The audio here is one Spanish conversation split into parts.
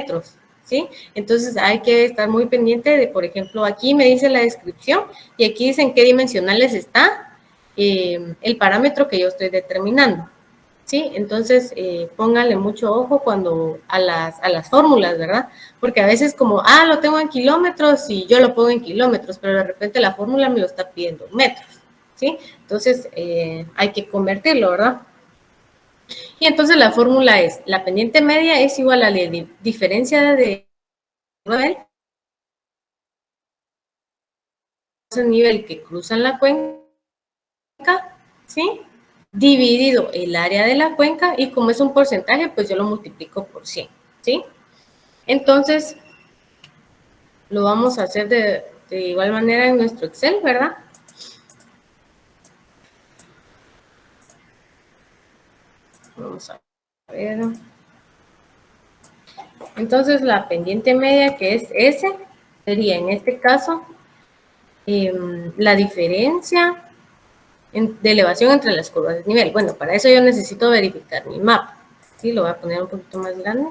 metros, ¿sí? Entonces hay que estar muy pendiente de, por ejemplo, aquí me dice la descripción y aquí dicen qué dimensionales está el parámetro que yo estoy determinando, ¿sí? Entonces pónganle mucho ojo cuando a las fórmulas, ¿verdad? Porque a veces como, lo tengo en kilómetros y yo lo pongo en kilómetros, pero de repente la fórmula me lo está pidiendo en metros, ¿sí? Entonces hay que convertirlo, ¿verdad? Y entonces la fórmula es, la pendiente media es igual a la diferencia de nivel que cruzan la cuenca, ¿sí? Dividido el área de la cuenca y como es un porcentaje, pues yo lo multiplico por 100, ¿sí? Entonces, lo vamos a hacer de igual manera en nuestro Excel, ¿verdad? Vamos a ver. Entonces, la pendiente media, que es S, sería en este caso la diferencia de elevación entre las curvas de nivel. Bueno, para eso yo necesito verificar mi mapa. Sí, lo voy a poner un poquito más grande.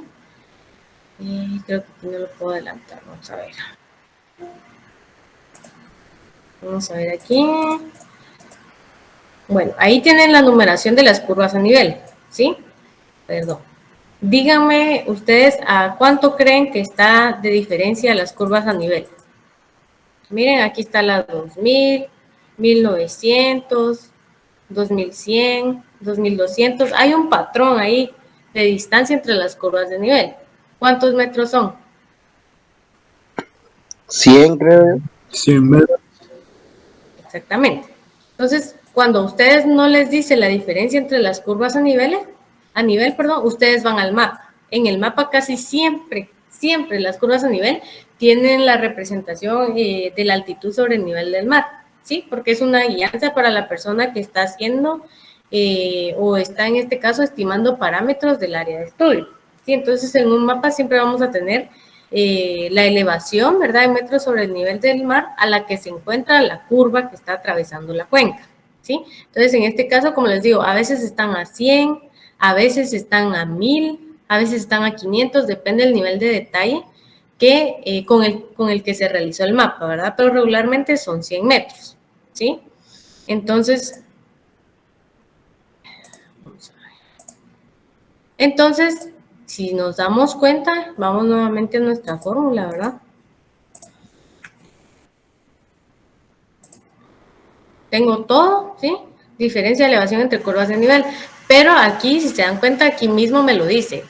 Y creo que aquí no lo puedo adelantar. Vamos a ver. Vamos a ver aquí. Bueno, ahí tienen la numeración de las curvas a nivel, ¿sí? Perdón. Díganme ustedes a cuánto creen que está de diferencia las curvas a nivel. Miren, aquí está la 2000, 1900, 2100, 2200. Hay un patrón ahí de distancia entre las curvas de nivel. ¿Cuántos metros son? 100, creo. 100 metros. Exactamente. Entonces, cuando a ustedes no les dice la diferencia entre las curvas a nivel, ustedes van al mapa. En el mapa casi siempre las curvas a nivel tienen la representación de la altitud sobre el nivel del mar, ¿sí? Porque es una guianza para la persona que está haciendo o está en este caso estimando parámetros del área de estudio, ¿sí? Entonces, en un mapa siempre vamos a tener la elevación, ¿verdad?, en metros sobre el nivel del mar a la que se encuentra la curva que está atravesando la cuenca, ¿sí? Entonces, en este caso, como les digo, a veces están a 100, a veces están a 1000, a veces están a 500, depende del nivel de detalle que con el que se realizó el mapa, ¿verdad? Pero regularmente son 100 metros, ¿sí? Entonces, si nos damos cuenta, vamos nuevamente a nuestra fórmula, ¿verdad? Tengo todo, ¿sí? Diferencia de elevación entre curvas de nivel. Pero aquí, si se dan cuenta, aquí mismo me lo dice,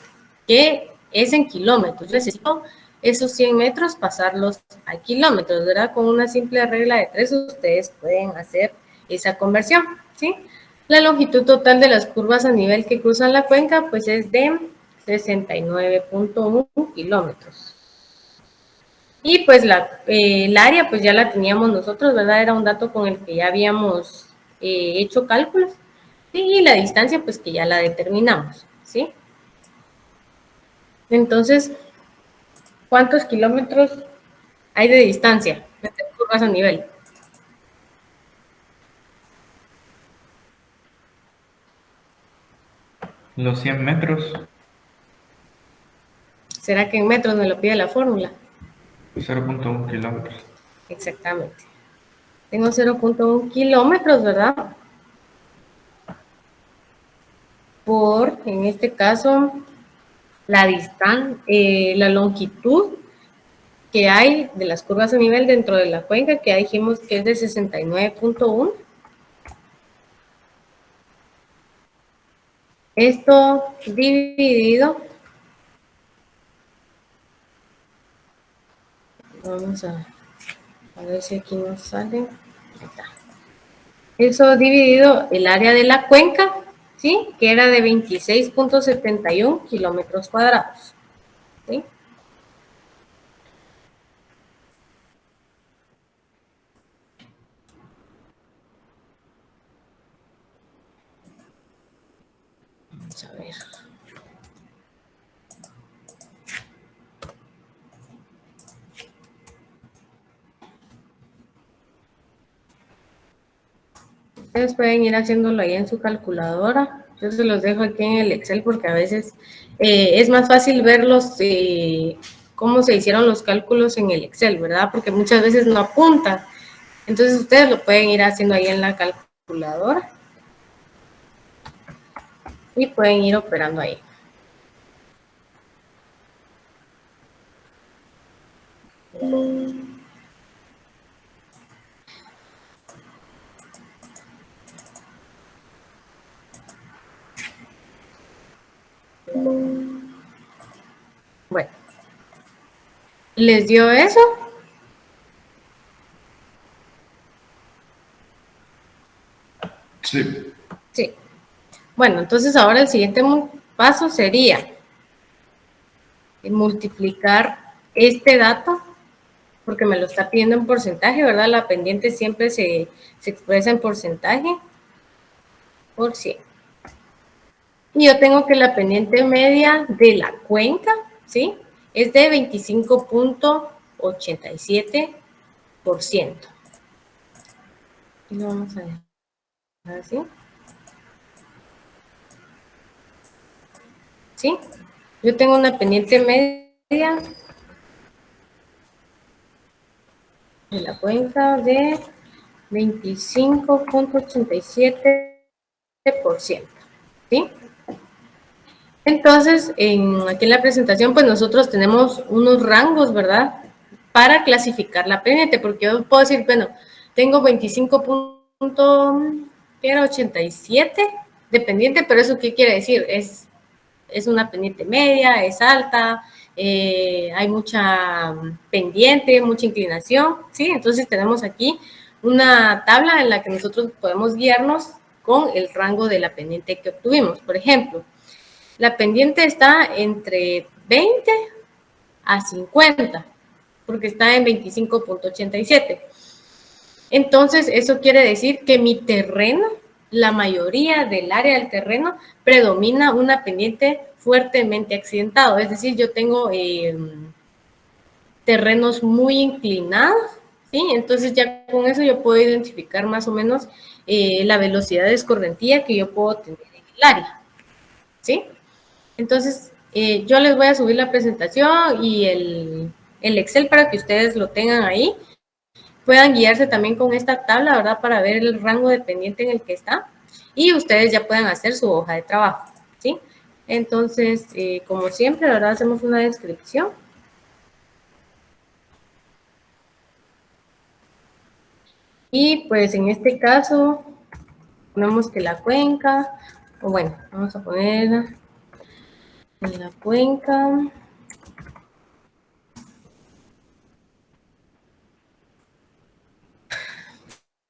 que es en kilómetros. Yo necesito esos 100 metros pasarlos a kilómetros, ¿verdad? Con una simple regla de 3 ustedes pueden hacer esa conversión, ¿sí? La longitud total de las curvas a nivel que cruzan la cuenca, pues es de 69.1 kilómetros. Y pues el área pues ya la teníamos nosotros, ¿verdad? Era un dato con el que ya habíamos hecho cálculos. Y la distancia pues que ya la determinamos, ¿sí? Entonces, ¿cuántos kilómetros hay de distancia entre curvas a nivel? Los 100 metros. ¿Será que en metros me lo pide la fórmula? 0.1 kilómetros. Exactamente. Tengo 0.1 kilómetros, ¿verdad? Por, en este caso, la distancia, la longitud que hay de las curvas a nivel dentro de la cuenca, que dijimos que es de 69.1. Esto dividido, vamos a ver si aquí nos sale. Ahí está. Eso dividido el área de la cuenca, ¿sí? Que era de 26.71 kilómetros cuadrados, ¿sí? Vamos a ver. Ustedes pueden ir haciéndolo ahí en su calculadora. Yo se los dejo aquí en el Excel porque a veces es más fácil verlos, cómo se hicieron los cálculos en el Excel, ¿verdad? Porque muchas veces no apunta. Entonces ustedes lo pueden ir haciendo ahí en la calculadora y pueden ir operando ahí. Bueno, ¿les dio eso? Sí. Sí. Bueno, entonces ahora el siguiente paso sería multiplicar este dato, porque me lo está pidiendo en porcentaje, ¿verdad? La pendiente siempre se expresa en porcentaje por 100. Y yo tengo que la pendiente media de la cuenca, ¿sí? Es de 25.87%. Y lo vamos a dejar así. ¿Sí? Yo tengo una pendiente media de la cuenca de 25.87%. ¿Sí? Entonces, aquí en la presentación, pues nosotros tenemos unos rangos, ¿verdad? Para clasificar la pendiente, porque yo puedo decir, bueno, tengo 25.87 de pendiente, pero ¿eso qué quiere decir? Es una pendiente media, es alta, hay mucha pendiente, mucha inclinación, ¿sí? Entonces tenemos aquí una tabla en la que nosotros podemos guiarnos con el rango de la pendiente que obtuvimos. Por ejemplo, la pendiente está entre 20 a 50, porque está en 25.87. Entonces, eso quiere decir que mi terreno, la mayoría del área del terreno, predomina una pendiente fuertemente accidentado. Es decir, yo tengo terrenos muy inclinados, ¿sí? Entonces, ya con eso yo puedo identificar más o menos la velocidad de escorrentía que yo puedo tener en el área, ¿sí? Entonces, yo les voy a subir la presentación y el Excel para que ustedes lo tengan ahí. Puedan guiarse también con esta tabla, ¿verdad? Para ver el rango de pendiente en el que está. Y ustedes ya puedan hacer su hoja de trabajo, ¿sí? Entonces, como siempre, ¿verdad? Hacemos una descripción. Y pues en este caso, ponemos que la cuenca, o bueno, vamos a poner en la cuenca.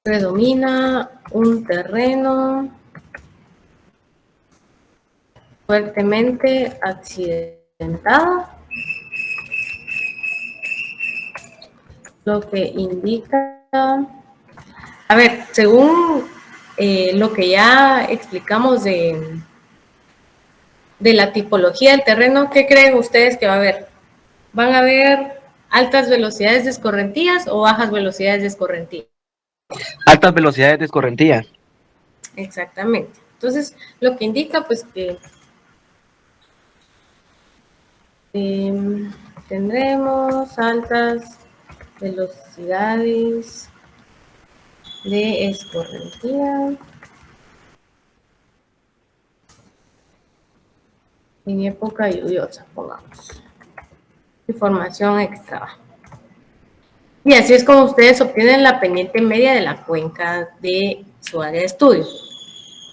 Predomina un terreno fuertemente accidentado, lo que indica, a ver, según lo que ya explicamos de la tipología del terreno, ¿qué creen ustedes que va a haber? ¿Van a haber altas velocidades de escorrentías o bajas velocidades de escorrentía? Altas velocidades de escorrentía. Exactamente. Entonces, lo que indica, pues, que tendremos altas velocidades de escorrentía en época lluviosa, pongamos. Información extra. Y así es como ustedes obtienen la pendiente media de la cuenca de su área de estudio.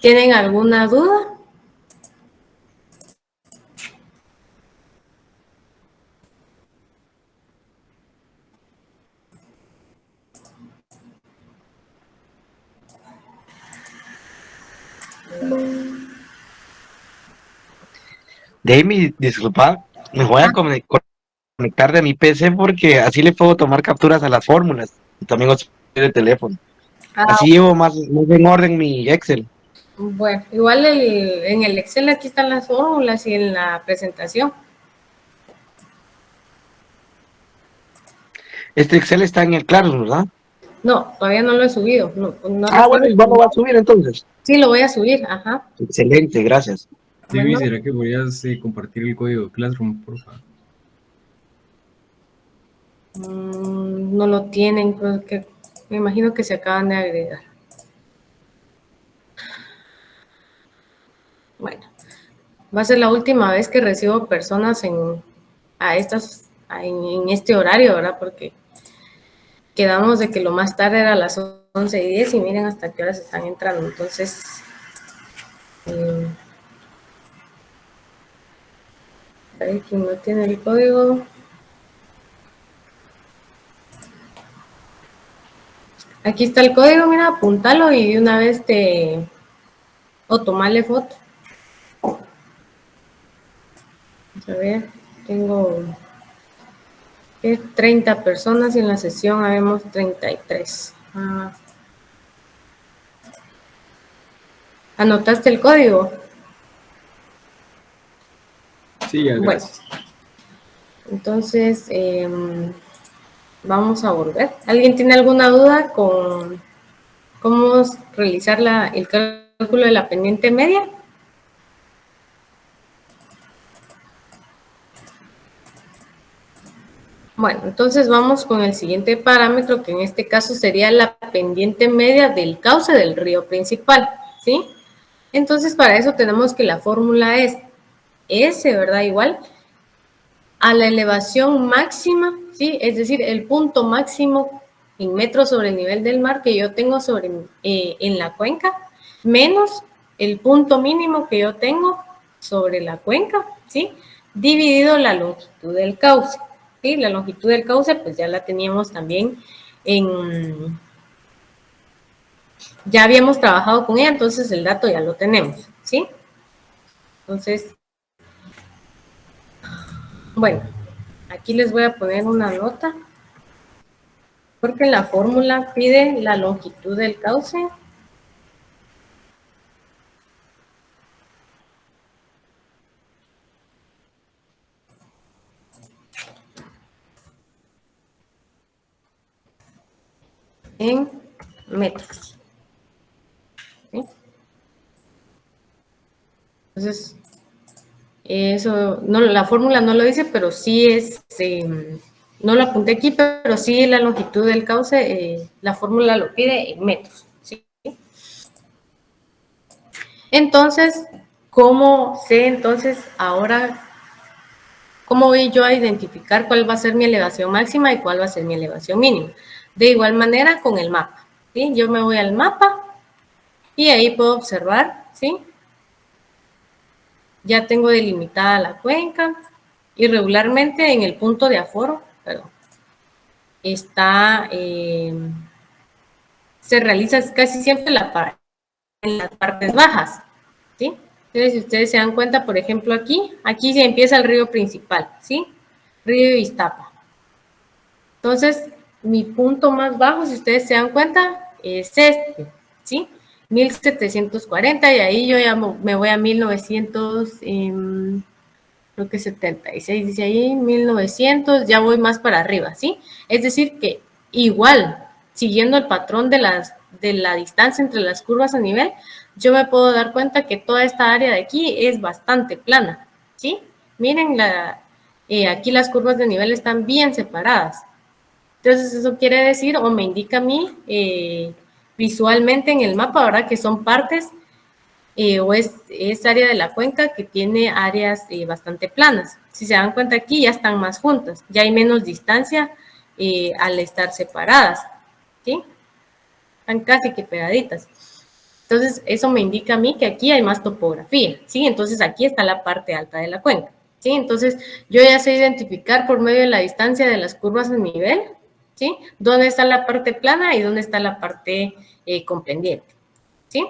¿Tienen alguna duda? Jamie, disculpa, me voy a conectar de mi PC porque así le puedo tomar capturas a las fórmulas y también os de teléfono. Así llevo más en orden mi Excel. Bueno, igual en el Excel aquí están las fórmulas y en la presentación. Este Excel está en el Claro, ¿verdad? No, todavía no lo he subido. No Bueno, recuerdo. igual lo va a subir entonces. Sí, lo voy a subir, ajá. Excelente, gracias. David, Bueno, ¿será que podrías compartir el código Classroom, por favor? no lo tienen, creo que me imagino que se acaban de agregar. Bueno, va a ser la última vez que recibo personas en este horario, ¿verdad? Porque quedamos de que lo más tarde era a las 11:10 y miren hasta qué horas están entrando. Entonces, ahí quien no tiene el código. Aquí está el código, mira, apúntalo y de una vez o tomarle foto. A ver, tengo 30 personas y en la sesión habemos 33. ¿Anotaste el código? Sí, ya, gracias. Bueno, entonces vamos a volver. ¿Alguien tiene alguna duda con cómo realizar el cálculo de la pendiente media? Bueno, entonces vamos con el siguiente parámetro, que en este caso sería la pendiente media del cauce del río principal, ¿sí? Entonces, para eso tenemos que la fórmula es S, ¿verdad? Igual a la elevación máxima, ¿sí? Es decir, el punto máximo en metros sobre el nivel del mar que yo tengo en la cuenca, menos el punto mínimo que yo tengo sobre la cuenca, ¿sí? Dividido la longitud del cauce, ¿sí? La longitud del cauce, pues ya la teníamos también ya habíamos trabajado con ella, entonces el dato ya lo tenemos, ¿sí? Entonces, bueno, aquí les voy a poner una nota, porque la fórmula pide la longitud del cauce en metros, ¿sí? Entonces, eso, no, la fórmula no lo dice, pero sí no lo apunté aquí, pero sí la longitud del cauce, la fórmula lo pide en metros, ¿sí? Entonces, ¿cómo sé entonces ahora, cómo voy yo a identificar cuál va a ser mi elevación máxima y cuál va a ser mi elevación mínima? De igual manera con el mapa, ¿sí? Yo me voy al mapa y ahí puedo observar, ¿sí? Ya tengo delimitada la cuenca y regularmente en el punto de aforo, perdón, se realiza casi siempre en las partes bajas, ¿sí? Entonces, si ustedes se dan cuenta, por ejemplo, aquí se empieza el río principal, ¿sí? Río Iztapa. Entonces, mi punto más bajo, si ustedes se dan cuenta, es este, ¿sí? 1740 y ahí yo ya me voy a 1900, creo que 76, dice ahí, 1900, ya voy más para arriba, ¿sí? Es decir que igual, siguiendo el patrón de la distancia entre las curvas a nivel, yo me puedo dar cuenta que toda esta área de aquí es bastante plana, ¿sí? Miren, aquí las curvas de nivel están bien separadas. Entonces, eso quiere decir, o me indica a mí visualmente en el mapa, ¿verdad? Que son partes o es área de la cuenca que tiene áreas bastante planas. Si se dan cuenta aquí, ya están más juntas, ya hay menos distancia al estar separadas, ¿sí? Están casi que pegaditas. Entonces, eso me indica a mí que aquí hay más topografía, ¿sí? Entonces, aquí está la parte alta de la cuenca, ¿sí? Entonces, yo ya sé identificar por medio de la distancia de las curvas a nivel, ¿sí? Dónde está la parte plana y dónde está la parte con pendiente, ¿sí?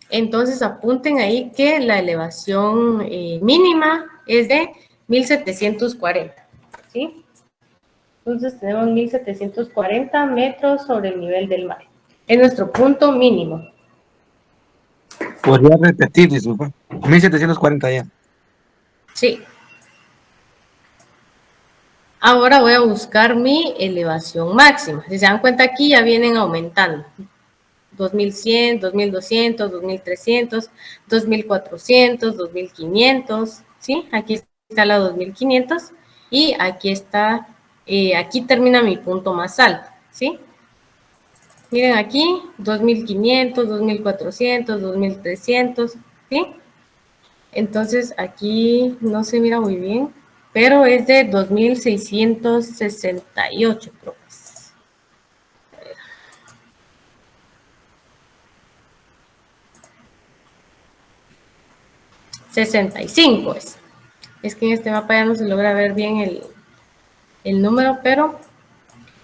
Entonces, apunten ahí que la elevación mínima es de 1740, ¿sí? Entonces, tenemos 1740 metros sobre el nivel del mar. Es nuestro punto mínimo. Podría repetir, disculpa. 1740 ya. Sí. Ahora voy a buscar mi elevación máxima. Si se dan cuenta aquí ya vienen aumentando. 2100, 2200, 2300, 2400, 2500, ¿sí? Aquí está la 2500 y aquí está, aquí termina mi punto más alto, ¿sí? Miren aquí, 2500, 2400, 2300, ¿sí? Entonces aquí no se mira muy bien, pero es de 2668, creo que es. 65 es. Es que en este mapa ya no se logra ver bien el número, pero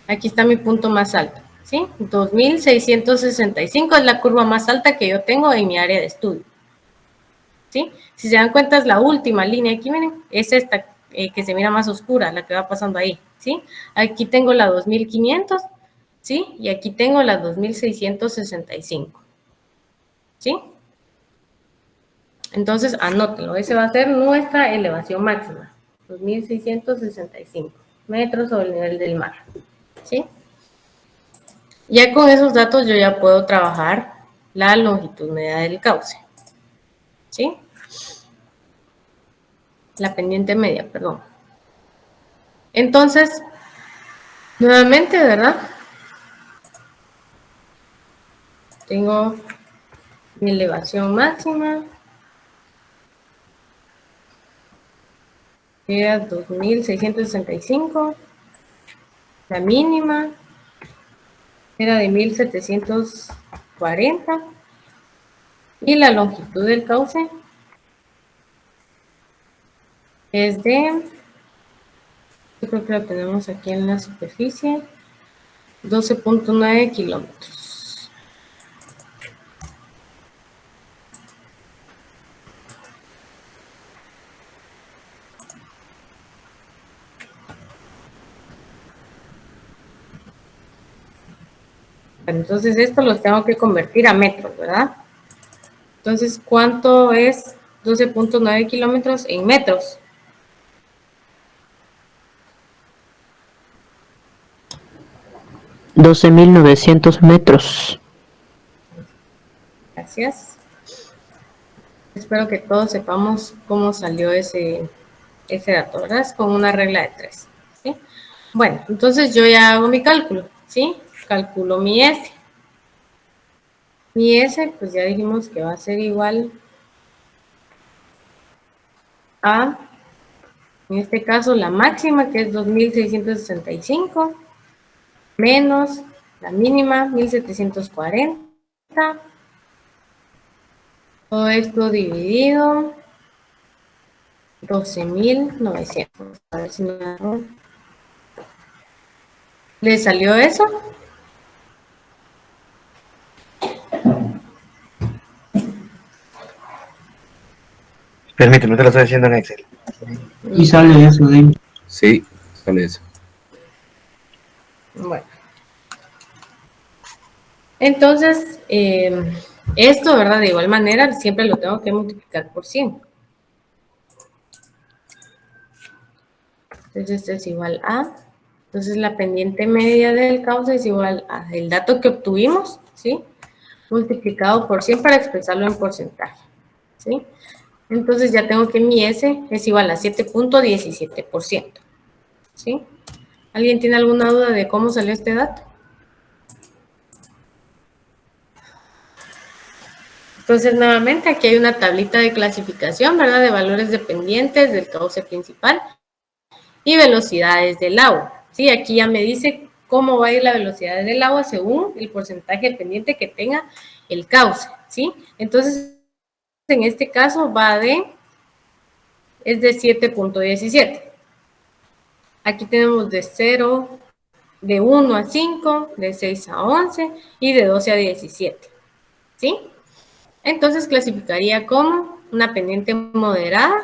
aquí está mi punto más alto, ¿sí? 2665 es la curva más alta que yo tengo en mi área de estudio, ¿sí? Si se dan cuenta es la última línea aquí, miren, es esta que se mira más oscura, la que va pasando ahí, ¿sí? Aquí tengo la 2500, ¿sí? Y aquí tengo la 2665, ¿sí? Entonces, anótenlo, ese va a ser nuestra elevación máxima, 2665 metros sobre el nivel del mar, ¿sí? Ya con esos datos yo ya puedo trabajar la longitud media del cauce, ¿sí? La pendiente media, perdón. Entonces, nuevamente, ¿verdad? Tengo mi elevación máxima, que era 2665, la mínima era de 1740 y la longitud del cauce es de, yo creo que lo tenemos aquí en la superficie, 12.9 kilómetros. Entonces, esto los tengo que convertir a metros, ¿verdad? Entonces, ¿cuánto es 12.9 kilómetros en metros? $12.900. Gracias. Espero que todos sepamos cómo salió ese dato, ¿verdad? Es con una regla de 3, ¿sí? Bueno, entonces yo ya hago mi cálculo, ¿sí? Calculo mi S. Mi S, pues ya dijimos que va a ser igual a, en este caso, la máxima, que es 2665, menos la mínima, 1740. Todo esto dividido 12.900. A ver si me ¿le salió eso? Permíteme, te lo estoy haciendo en Excel. Y sale eso de Sí, sale eso. Bueno. Entonces, esto, ¿verdad? De igual manera, siempre lo tengo que multiplicar por 100. Entonces, esto es igual a, entonces la pendiente media del cauce es igual a el dato que obtuvimos, ¿sí? Multiplicado por 100 para expresarlo en porcentaje, ¿sí? Entonces ya tengo que mi S es igual a 7.17%, ¿sí? ¿Alguien tiene alguna duda de cómo salió este dato? Entonces, nuevamente, aquí hay una tablita de clasificación, ¿verdad? De valores dependientes del cauce principal y velocidades del agua. Sí, aquí ya me dice cómo va a ir la velocidad del agua según el porcentaje dependiente que tenga el cauce, ¿sí? Entonces, en este caso es de 7.17. Aquí tenemos de 0, de 1 a 5, de 6 a 11 y de 12 a 17, ¿sí? Entonces clasificaría como una pendiente moderada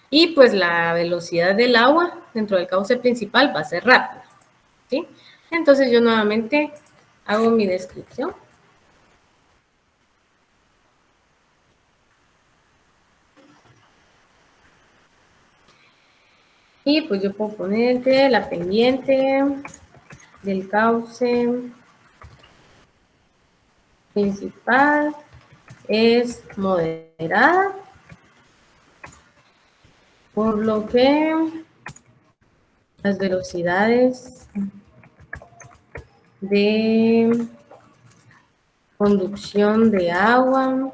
y pues la velocidad del agua dentro del cauce principal va a ser rápida, ¿sí? Entonces yo nuevamente hago mi descripción. Y pues yo puedo poner que la pendiente del cauce principal es moderada, por lo que las velocidades de conducción de agua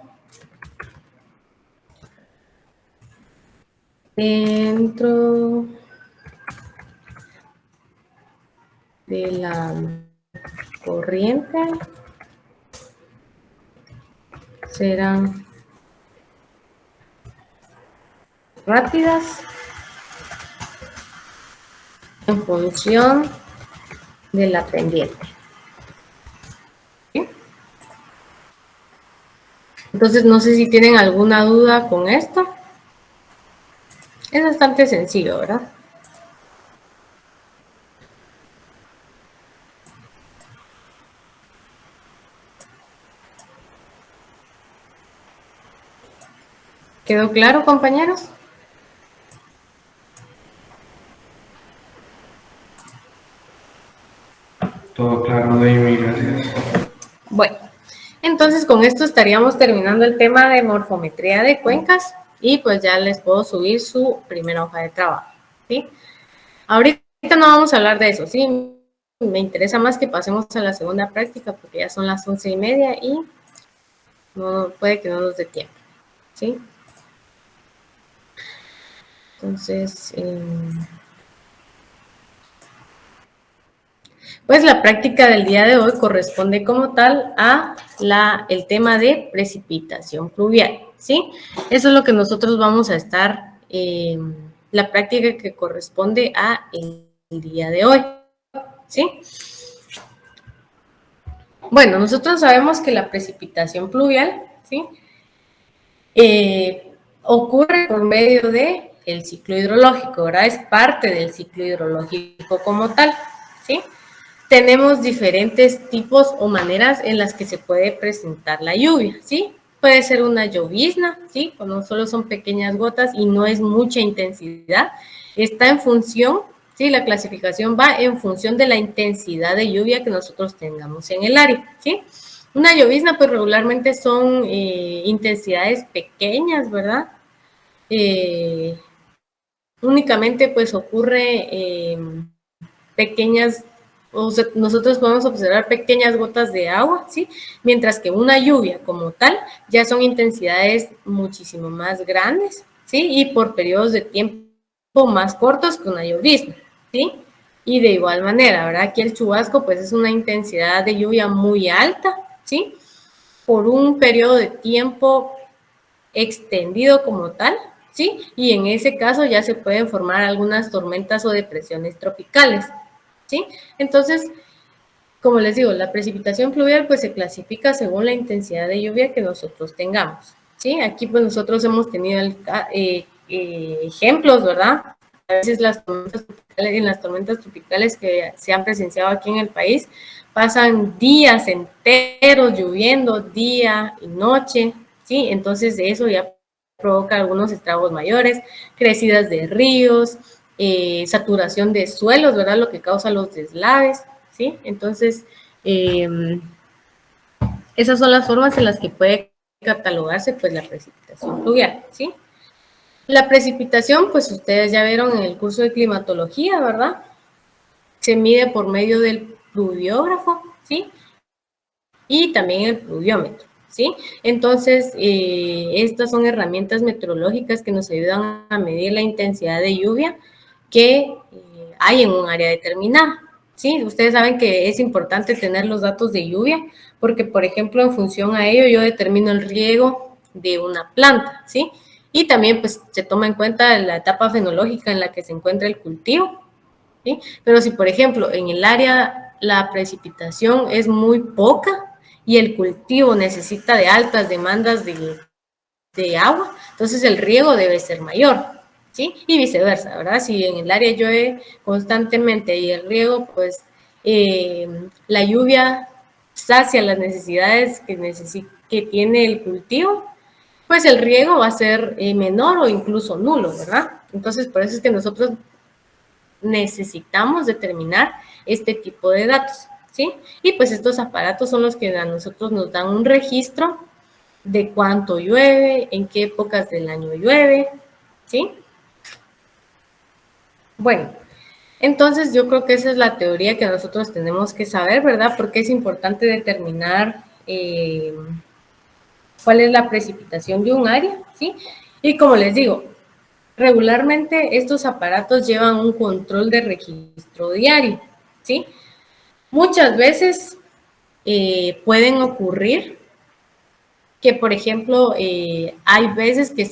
dentro de la corriente serán rápidas en función de la pendiente. ¿Sí? Entonces, no sé si tienen alguna duda con esto. Es bastante sencillo, ¿verdad? ¿Quedó claro, compañeros? Todo claro, David, gracias. Bueno, entonces con esto estaríamos terminando el tema de morfometría de cuencas y pues ya les puedo subir su primera hoja de trabajo, ¿sí? Ahorita no vamos a hablar de eso, ¿sí? Me interesa más que pasemos a la segunda práctica porque ya son las 11:30 y no, puede que no nos dé tiempo, ¿sí? Entonces, pues la práctica del día de hoy corresponde como tal a el tema de precipitación pluvial, ¿sí? Eso es lo que nosotros vamos a estar, la práctica que corresponde a el día de hoy, ¿sí? Bueno, nosotros sabemos que la precipitación pluvial, ¿sí? Ocurre por medio del ciclo hidrológico, ¿verdad? Es parte del ciclo hidrológico como tal, ¿sí? Tenemos diferentes tipos o maneras en las que se puede presentar la lluvia, ¿sí? Puede ser una llovizna, ¿sí? Cuando solo son pequeñas gotas y no es mucha intensidad. Está en función, ¿sí? La clasificación va en función de la intensidad de lluvia que nosotros tengamos en el área, ¿sí? Una llovizna, pues regularmente son intensidades pequeñas, ¿verdad? Únicamente, pues ocurre pequeñas, o sea, nosotros podemos observar pequeñas gotas de agua, ¿sí? Mientras que una lluvia como tal ya son intensidades muchísimo más grandes, ¿sí? Y por periodos de tiempo más cortos que una llovizna, ¿sí? Y de igual manera, ¿verdad? Aquí el chubasco pues es una intensidad de lluvia muy alta, ¿sí? Por un periodo de tiempo extendido como tal, ¿sí? Y en ese caso ya se pueden formar algunas tormentas o depresiones tropicales, ¿sí? Entonces, como les digo, la precipitación pluvial pues se clasifica según la intensidad de lluvia que nosotros tengamos, ¿sí? Aquí pues nosotros hemos tenido ejemplos, ¿verdad? A veces en las tormentas tropicales que se han presenciado aquí en el país pasan días enteros lloviendo, día y noche, ¿sí? Entonces de eso ya provoca algunos estragos mayores, crecidas de ríos, saturación de suelos, ¿verdad? Lo que causa los deslaves, ¿sí? Entonces, esas son las formas en las que puede catalogarse pues la precipitación pluvial, ¿sí? La precipitación, pues ustedes ya vieron en el curso de climatología, ¿verdad? Se mide por medio del pluviógrafo, ¿sí? Y también el pluviómetro, ¿sí? Entonces, estas son herramientas meteorológicas que nos ayudan a medir la intensidad de lluvia que hay en un área determinada, ¿sí? Ustedes saben que es importante tener los datos de lluvia porque, por ejemplo, en función a ello yo determino el riego de una planta, ¿sí? Y también pues se toma en cuenta la etapa fenológica en la que se encuentra el cultivo, ¿sí? Pero si, por ejemplo, en el área la precipitación es muy poca y el cultivo necesita de altas demandas de agua, entonces el riego debe ser mayor, ¿sí? Y viceversa, ¿verdad? Si en el área llueve constantemente y el riego, pues la lluvia sacia las necesidades que tiene el cultivo, pues el riego va a ser menor o incluso nulo, ¿verdad? Entonces, por eso es que nosotros necesitamos determinar este tipo de datos, ¿sí? Y pues estos aparatos son los que a nosotros nos dan un registro de cuánto llueve, en qué épocas del año llueve, ¿sí? Bueno, entonces yo creo que esa es la teoría que nosotros tenemos que saber, ¿verdad? Porque es importante determinar cuál es la precipitación de un área, ¿sí? Y como les digo, regularmente estos aparatos llevan un control de registro diario, ¿sí? Muchas veces pueden ocurrir que, por ejemplo, hay veces que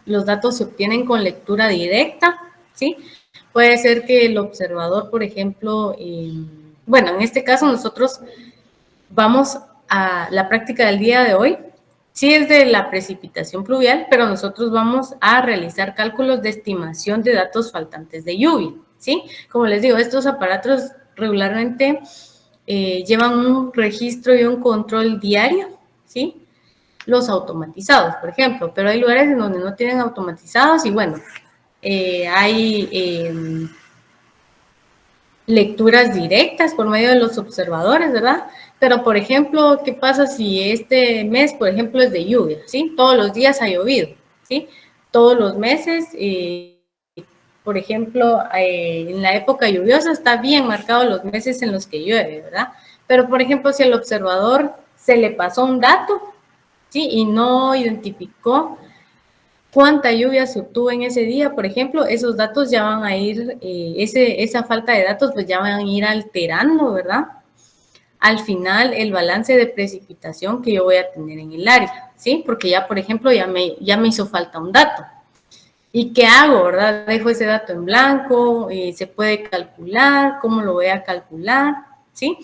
los datos se obtienen con lectura directa, ¿sí? Puede ser que el observador, por ejemplo, bueno, en este caso nosotros vamos a la práctica del día de hoy, sí es de la precipitación pluvial, pero nosotros vamos a realizar cálculos de estimación de datos faltantes de lluvia, ¿sí? Como les digo, estos aparatos regularmente llevan un registro y un control diario, ¿sí? Los automatizados, por ejemplo, pero hay lugares en donde no tienen automatizados y bueno, hay lecturas directas por medio de los observadores, ¿verdad? Pero, por ejemplo, ¿qué pasa si este mes, por ejemplo, es de lluvia, ¿sí? Todos los días ha llovido, ¿sí? Todos los meses, por ejemplo, en la época lluviosa está bien marcado los meses en los que llueve, ¿verdad? Pero, por ejemplo, si al observador se le pasó un dato, ¿sí? Y no identificó cuánta lluvia se obtuvo en ese día, por ejemplo, esos datos ya van a ir, esa falta de datos pues ya van a ir alterando, ¿verdad? Al final el balance de precipitación que yo voy a tener en el área, ¿sí? Porque ya, por ejemplo, ya me hizo falta un dato. ¿Y qué hago, verdad? Dejo ese dato en blanco, se puede calcular, ¿cómo lo voy a calcular? ¿Sí?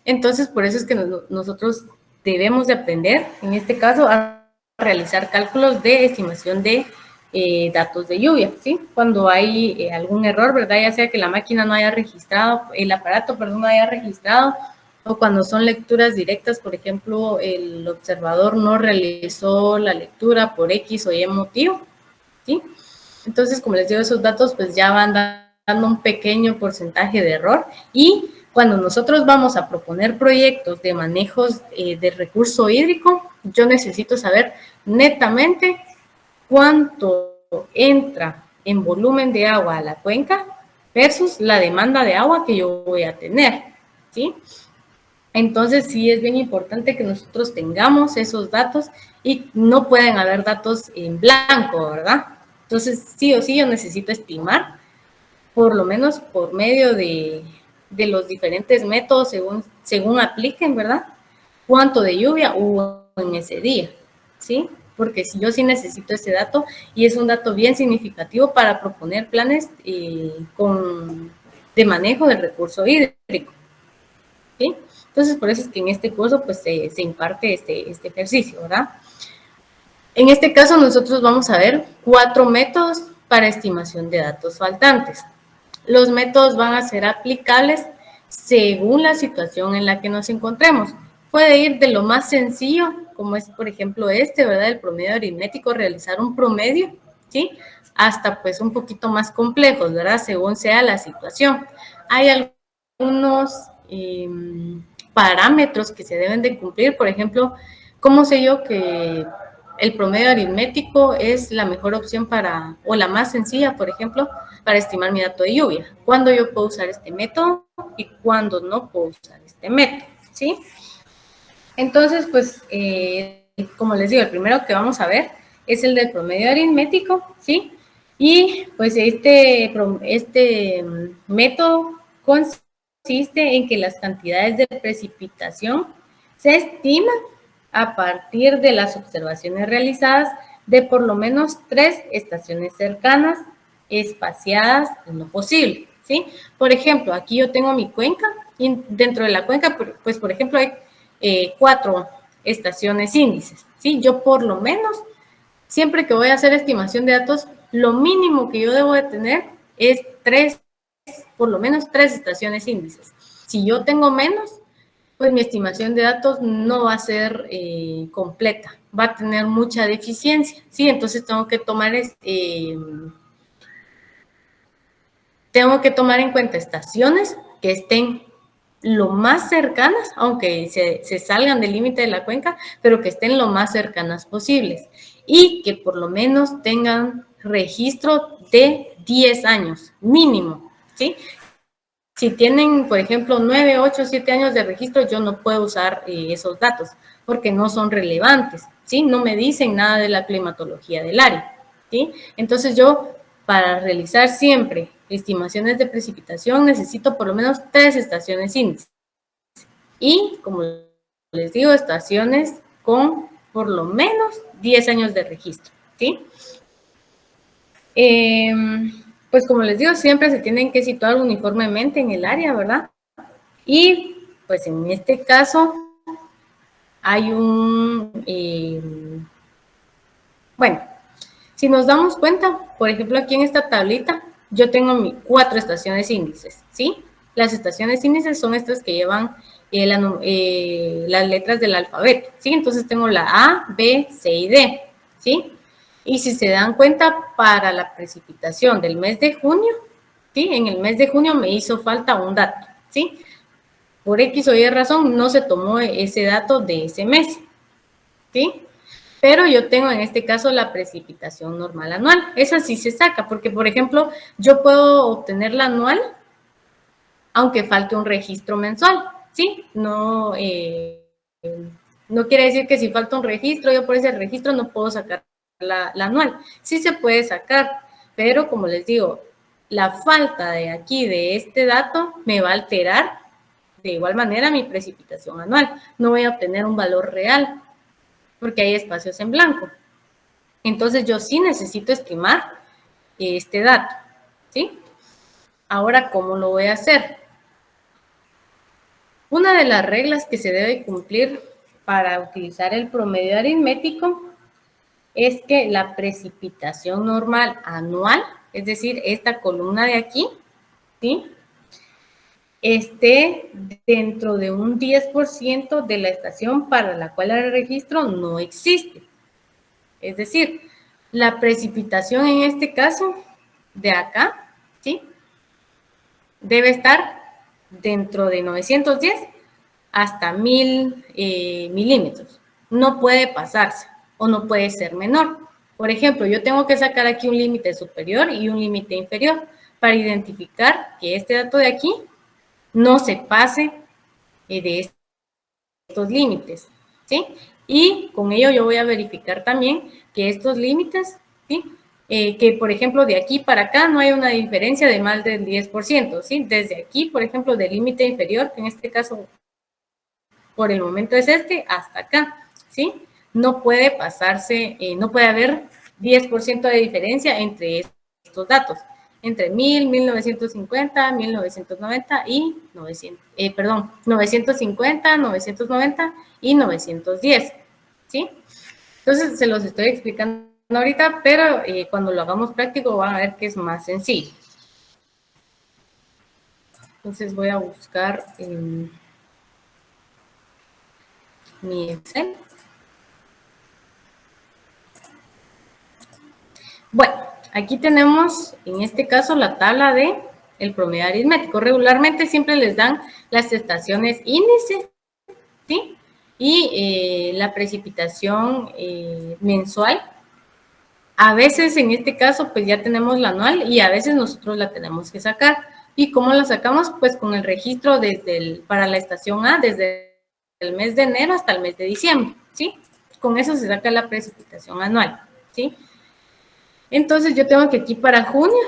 Entonces, por eso es que nosotros debemos de aprender, en este caso, a realizar cálculos de estimación de datos de lluvia, ¿sí? Cuando hay algún error, ¿verdad? Ya sea que la máquina no haya registrado, el aparato, perdón, no haya registrado, o cuando son lecturas directas, por ejemplo, el observador no realizó la lectura por X o Y motivo, ¿sí? Entonces, como les digo, esos datos pues ya van dando un pequeño porcentaje de error y cuando nosotros vamos a proponer proyectos de manejos de recurso hídrico, yo necesito saber netamente cuánto entra en volumen de agua a la cuenca versus la demanda de agua que yo voy a tener, ¿sí? Entonces, sí es bien importante que nosotros tengamos esos datos y no pueden haber datos en blanco, ¿verdad? Entonces, sí o sí yo necesito estimar, por lo menos por medio de los diferentes métodos según apliquen, ¿verdad? Cuánto de lluvia hubo en ese día, ¿sí? Porque si yo sí necesito ese dato y es un dato bien significativo para proponer planes de manejo del recurso hídrico, ¿sí? Entonces, por eso es que en este curso pues se imparte este ejercicio, ¿verdad? En este caso nosotros vamos a ver 4 métodos para estimación de datos faltantes. Los métodos van a ser aplicables según la situación en la que nos encontremos. Puede ir de lo más sencillo, como es por ejemplo ¿verdad? El promedio aritmético, realizar un promedio, ¿sí? Hasta pues un poquito más complejos, ¿verdad? Según sea la situación. Hay algunos parámetros que se deben de cumplir, por ejemplo, ¿cómo sé yo que el promedio aritmético es la mejor opción o la más sencilla, por ejemplo, para estimar mi dato de lluvia? ¿Cuándo yo puedo usar este método y cuándo no puedo usar este método? ¿Sí? Entonces, pues, como les digo, el primero que vamos a ver es el del promedio aritmético, ¿sí? Y pues este método consiste en que las cantidades de precipitación se estiman a partir de las observaciones realizadas de por lo menos 3 estaciones cercanas, espaciadas en lo posible, ¿sí? Por ejemplo, aquí yo tengo mi cuenca y dentro de la cuenca, pues por ejemplo, hay 4 estaciones índices, ¿sí? Yo por lo menos, siempre que voy a hacer estimación de datos, lo mínimo que yo debo de tener es por lo menos 3 estaciones índices. Si yo tengo menos, pues mi estimación de datos no va a ser completa, va a tener mucha deficiencia, ¿sí? Entonces tengo que tomar tengo que tomar en cuenta estaciones que estén lo más cercanas, aunque se salgan del límite de la cuenca, pero que estén lo más cercanas posibles y que por lo menos tengan registro de 10 años mínimo, ¿sí? Si tienen, por ejemplo, 9, 8, 7 años de registro, yo no puedo usar esos datos porque no son relevantes, ¿sí? No me dicen nada de la climatología del área, ¿sí? Entonces yo, para realizar siempre estimaciones de precipitación, necesito por lo menos 3 estaciones índice. Y, como les digo, estaciones con por lo menos 10 años de registro, ¿sí? Pues como les digo, siempre se tienen que situar uniformemente en el área, ¿verdad? Y pues en este caso hay bueno, si nos damos cuenta, por ejemplo, aquí en esta tablita, yo tengo 4 estaciones índices, ¿sí? Las estaciones índices son estas que llevan las letras del alfabeto, ¿sí? Entonces tengo la A, B, C y D, ¿sí? Y si se dan cuenta, para la precipitación del mes de junio, ¿sí? En el mes de junio me hizo falta un dato, ¿sí? Por X o Y razón no se tomó ese dato de ese mes, ¿sí? Pero yo tengo en este caso la precipitación normal anual. Esa sí se saca, porque por ejemplo, yo puedo obtener la anual aunque falte un registro mensual, ¿sí? No, no quiere decir que si falta un registro, yo por ese registro no puedo sacar la anual. Sí se puede sacar, pero como les digo, la falta de aquí, de este dato, me va a alterar de igual manera mi precipitación anual. No voy a obtener un valor real, porque hay espacios en blanco. Entonces yo sí necesito estimar este dato, ¿sí? Ahora, ¿cómo lo voy a hacer? Una de las reglas que se debe cumplir para utilizar el promedio aritmético es que la precipitación normal anual, es decir, esta columna de aquí, ¿sí?, esté dentro de un 10% de la estación para la cual el registro no existe. Es decir, la precipitación en este caso de acá, ¿sí?, debe estar dentro de 910 hasta 1000 milímetros. No puede pasarse o no puede ser menor. Por ejemplo, yo tengo que sacar aquí un límite superior y un límite inferior para identificar que este dato de aquí no se pase de estos límites, ¿sí? Y con ello yo voy a verificar también que estos límites, ¿sí?, que por ejemplo de aquí para acá no hay una diferencia de más del 10%, ¿sí? Desde aquí, por ejemplo, del límite inferior, que en este caso por el momento es este, hasta acá, ¿sí? No puede pasarse, no puede haber 10% de diferencia entre estos datos, entre 1000, 1950, 1990 y 950, 990 y 910, ¿sí? Entonces, se los estoy explicando ahorita, pero cuando lo hagamos práctico van a ver que es más sencillo. Entonces, voy a buscar mi Excel. Bueno, aquí tenemos en este caso la tabla de el promedio aritmético. Regularmente siempre les dan las estaciones índice, ¿sí?, y la precipitación mensual. A veces en este caso pues ya tenemos la anual y a veces nosotros la tenemos que sacar. ¿Y cómo la sacamos? Pues con el registro para la estación A desde el mes de enero hasta el mes de diciembre, ¿sí? Con eso se saca la precipitación anual, ¿sí? Entonces yo tengo que aquí para junio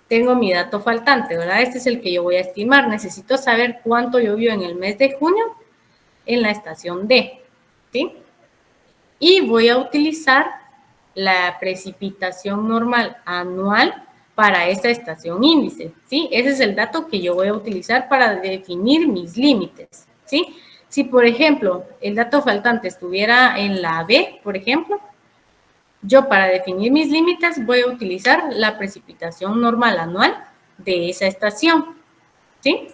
tengo mi dato faltante, ¿verdad? Este es el que yo voy a estimar. Necesito saber cuánto llovió en el mes de junio en la estación D, ¿sí? Y voy a utilizar la precipitación normal anual para esta estación índice, ¿sí? Ese es el dato que yo voy a utilizar para definir mis límites, ¿sí? Si, por ejemplo, el dato faltante estuviera en la B, por ejemplo, yo para definir mis límites voy a utilizar la precipitación normal anual de esa estación, ¿sí?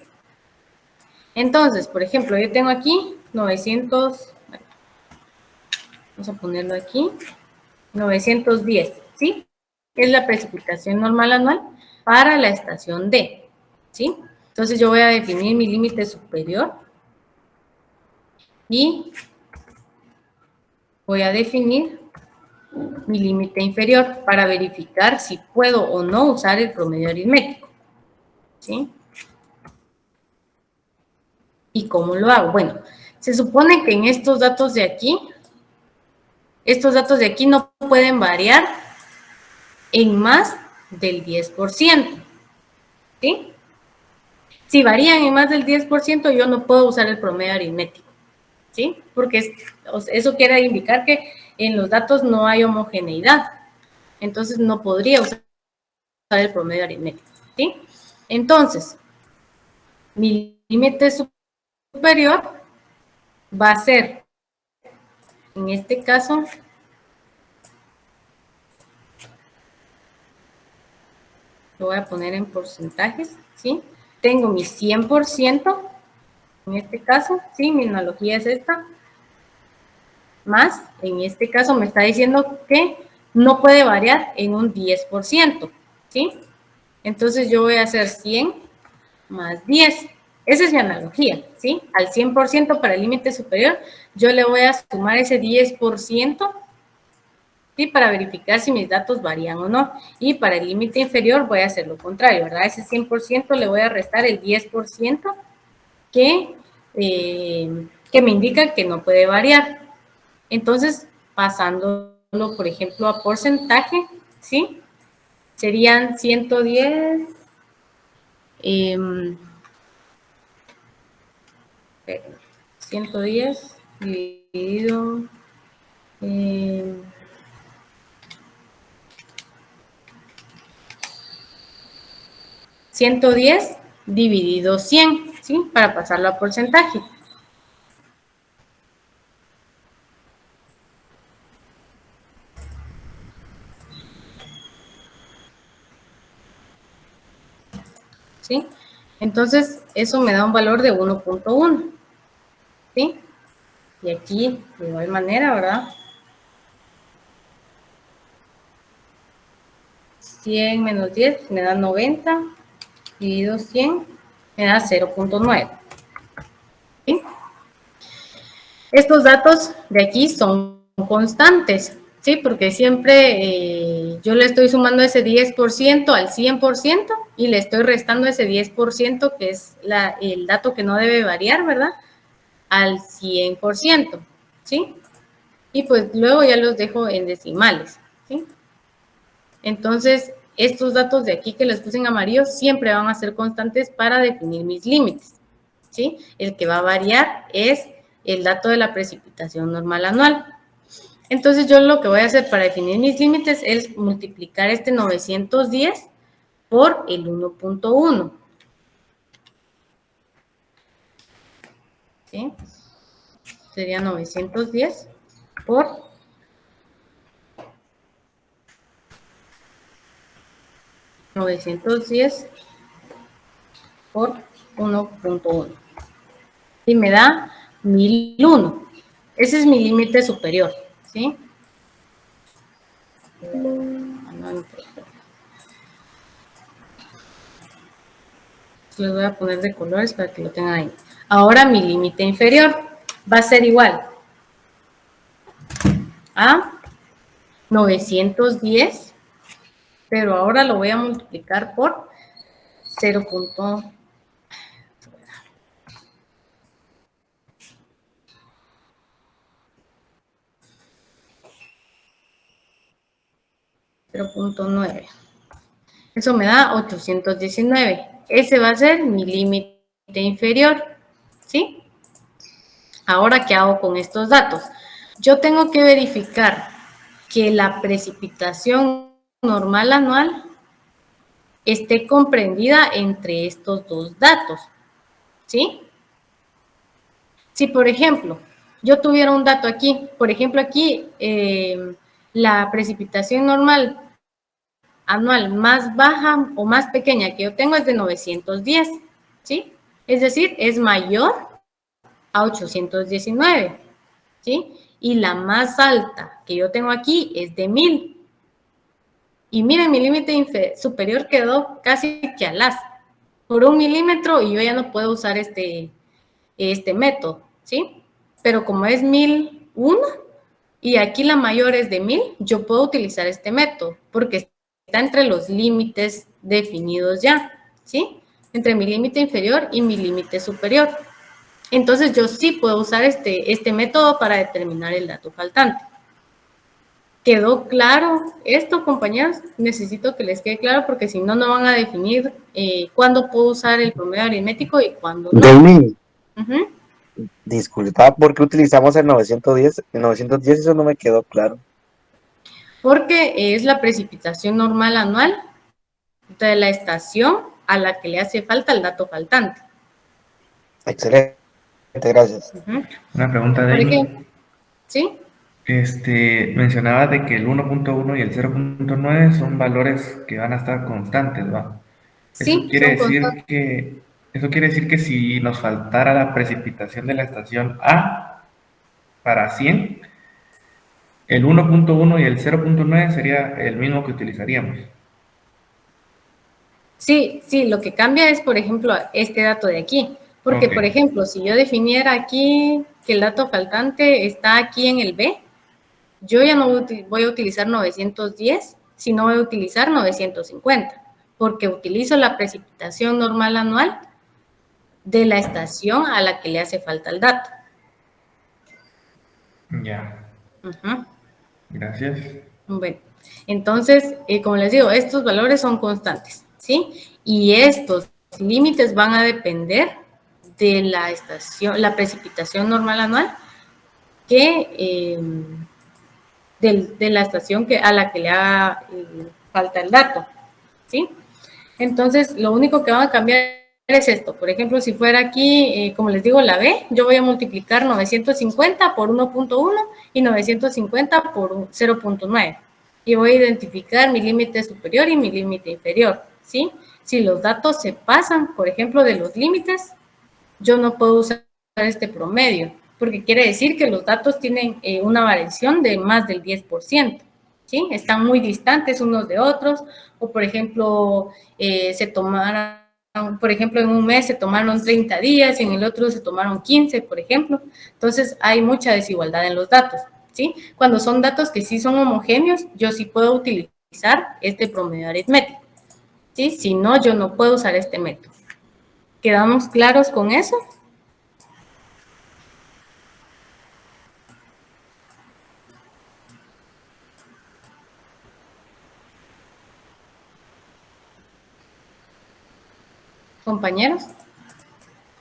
Entonces, por ejemplo, yo tengo aquí 900, vamos a ponerlo aquí, 910, ¿sí? Es la precipitación normal anual para la estación D, ¿sí? Entonces yo voy a definir mi límite superior y voy a definir mi límite inferior para verificar si puedo o no usar el promedio aritmético, ¿sí? ¿Y cómo lo hago? Bueno, se supone que en estos datos de aquí no pueden variar en más del 10%, ¿sí? Si varían en más del 10%, yo no puedo usar el promedio aritmético, ¿sí? Porque eso quiere indicar que en los datos no hay homogeneidad. Entonces, no podría usar el promedio aritmético, ¿sí? Entonces, mi límite superior va a ser, en este caso, lo voy a poner en porcentajes, ¿sí? Tengo mi 100%, en este caso, ¿sí? Mi analogía es esta, más, en este caso me está diciendo que no puede variar en un 10%, ¿sí? Entonces yo voy a hacer 100 más 10. Esa es mi analogía, ¿sí? Al 100% para el límite superior, yo le voy a sumar ese 10%, ¿sí? Para verificar si mis datos varían o no. Y para el límite inferior voy a hacer lo contrario, ¿verdad? Ese 100% le voy a restar el 10% que me indica que no puede variar. Entonces, pasándolo, por ejemplo, a porcentaje, ¿sí? Serían 110, 110 dividido 110 dividido 100, ¿sí? Para pasarlo a porcentaje. ¿Sí? Entonces, eso me da un valor de 1.1, ¿sí? Y aquí, de igual manera, ¿verdad? 100 menos 10 me da 90, dividido 100 me da 0.9. ¿Sí? Estos datos de aquí son constantes, ¿sí? Porque siempre yo le estoy sumando ese 10% al 100% y le estoy restando ese 10%, que es el dato que no debe variar, ¿verdad? Al 100%, ¿sí? Y pues luego ya los dejo en decimales, ¿sí? Entonces, estos datos de aquí que les puse en amarillo siempre van a ser constantes para definir mis límites, ¿sí? El que va a variar es el dato de la precipitación normal anual. Entonces, yo lo que voy a hacer para definir mis límites es multiplicar este 910 por el 1.1, ¿sí? Sería 910 por 910 por 1.1. Y me da 1001. Ese es mi límite superior, ¿sí? Les voy a poner de colores para que lo tengan ahí. Ahora mi límite inferior va a ser igual a 910, pero ahora lo voy a multiplicar por 0.9. 0.9. Eso me da 819. Ese va a ser mi límite inferior, ¿sí? Ahora, ¿qué hago con estos datos? Yo tengo que verificar que la precipitación normal anual esté comprendida entre estos dos datos, ¿sí? Si, por ejemplo, yo tuviera un dato aquí, por ejemplo, aquí la precipitación normal anual más baja o más pequeña que yo tengo es de 910, ¿sí? Es decir, es mayor a 819, ¿sí? Y la más alta que yo tengo aquí es de 1000. Y miren, mi límite superior quedó casi que al as, por 1 milímetro, y yo ya no puedo usar este método, ¿sí? Pero como es 1001 y aquí la mayor es de 1000, yo puedo utilizar este método porque está entre los límites definidos ya, ¿sí? Entre mi límite inferior y mi límite superior. Entonces yo sí puedo usar este método para determinar el dato faltante. ¿Quedó claro esto, compañeros? Necesito que les quede claro porque si no, no van a definir cuándo puedo usar el promedio aritmético y cuándo no. Damien, Uh-huh. disculpa, ¿por qué utilizamos el 910? El 910 eso no me quedó claro. Porque es la precipitación normal anual de la estación a la que le hace falta el dato faltante. Excelente, gracias. Uh-huh. Una pregunta Por de ejemplo, ¿sí? mencionaba de que el 1.1 y el 0.9 son valores que van a estar constantes, ¿va? Sí, son constantes. Eso quiere decir que si nos faltara la precipitación de la estación A para 100, el 1.1 y el 0.9 sería el mismo que utilizaríamos. Sí, sí, lo que cambia es, por ejemplo, este dato de aquí. Porque, Ok. por ejemplo, si yo definiera aquí que el dato faltante está aquí en el B, yo ya no voy a utilizar 910, sino voy a utilizar 950, porque utilizo la precipitación normal anual de la estación a la que le hace falta el dato. Ya. Uh-huh. Gracias. Bueno, entonces, como les digo, estos valores son constantes, ¿sí? Y estos límites van a depender de la estación, la precipitación normal anual que de la estación a la que le haga falta el dato, ¿sí? Entonces, lo único que van a cambiar es esto. Por ejemplo, si fuera aquí, como les digo, la B, yo voy a multiplicar 950 por 1.1 y 950 por 0.9. Y voy a identificar mi límite superior y mi límite inferior, ¿sí? Si los datos se pasan, por ejemplo, de los límites, yo no puedo usar este promedio, porque quiere decir que los datos tienen una variación de más del 10%, ¿sí? Están muy distantes unos de otros, o por ejemplo, se tomaron, por ejemplo, en un mes se tomaron 30 días y en el otro se tomaron 15, por ejemplo. Entonces, hay mucha desigualdad en los datos, ¿sí? Cuando son datos que sí son homogéneos, yo sí puedo utilizar este promedio aritmético, ¿sí? Si no, yo no puedo usar este método. ¿Quedamos claros con eso? Compañeros.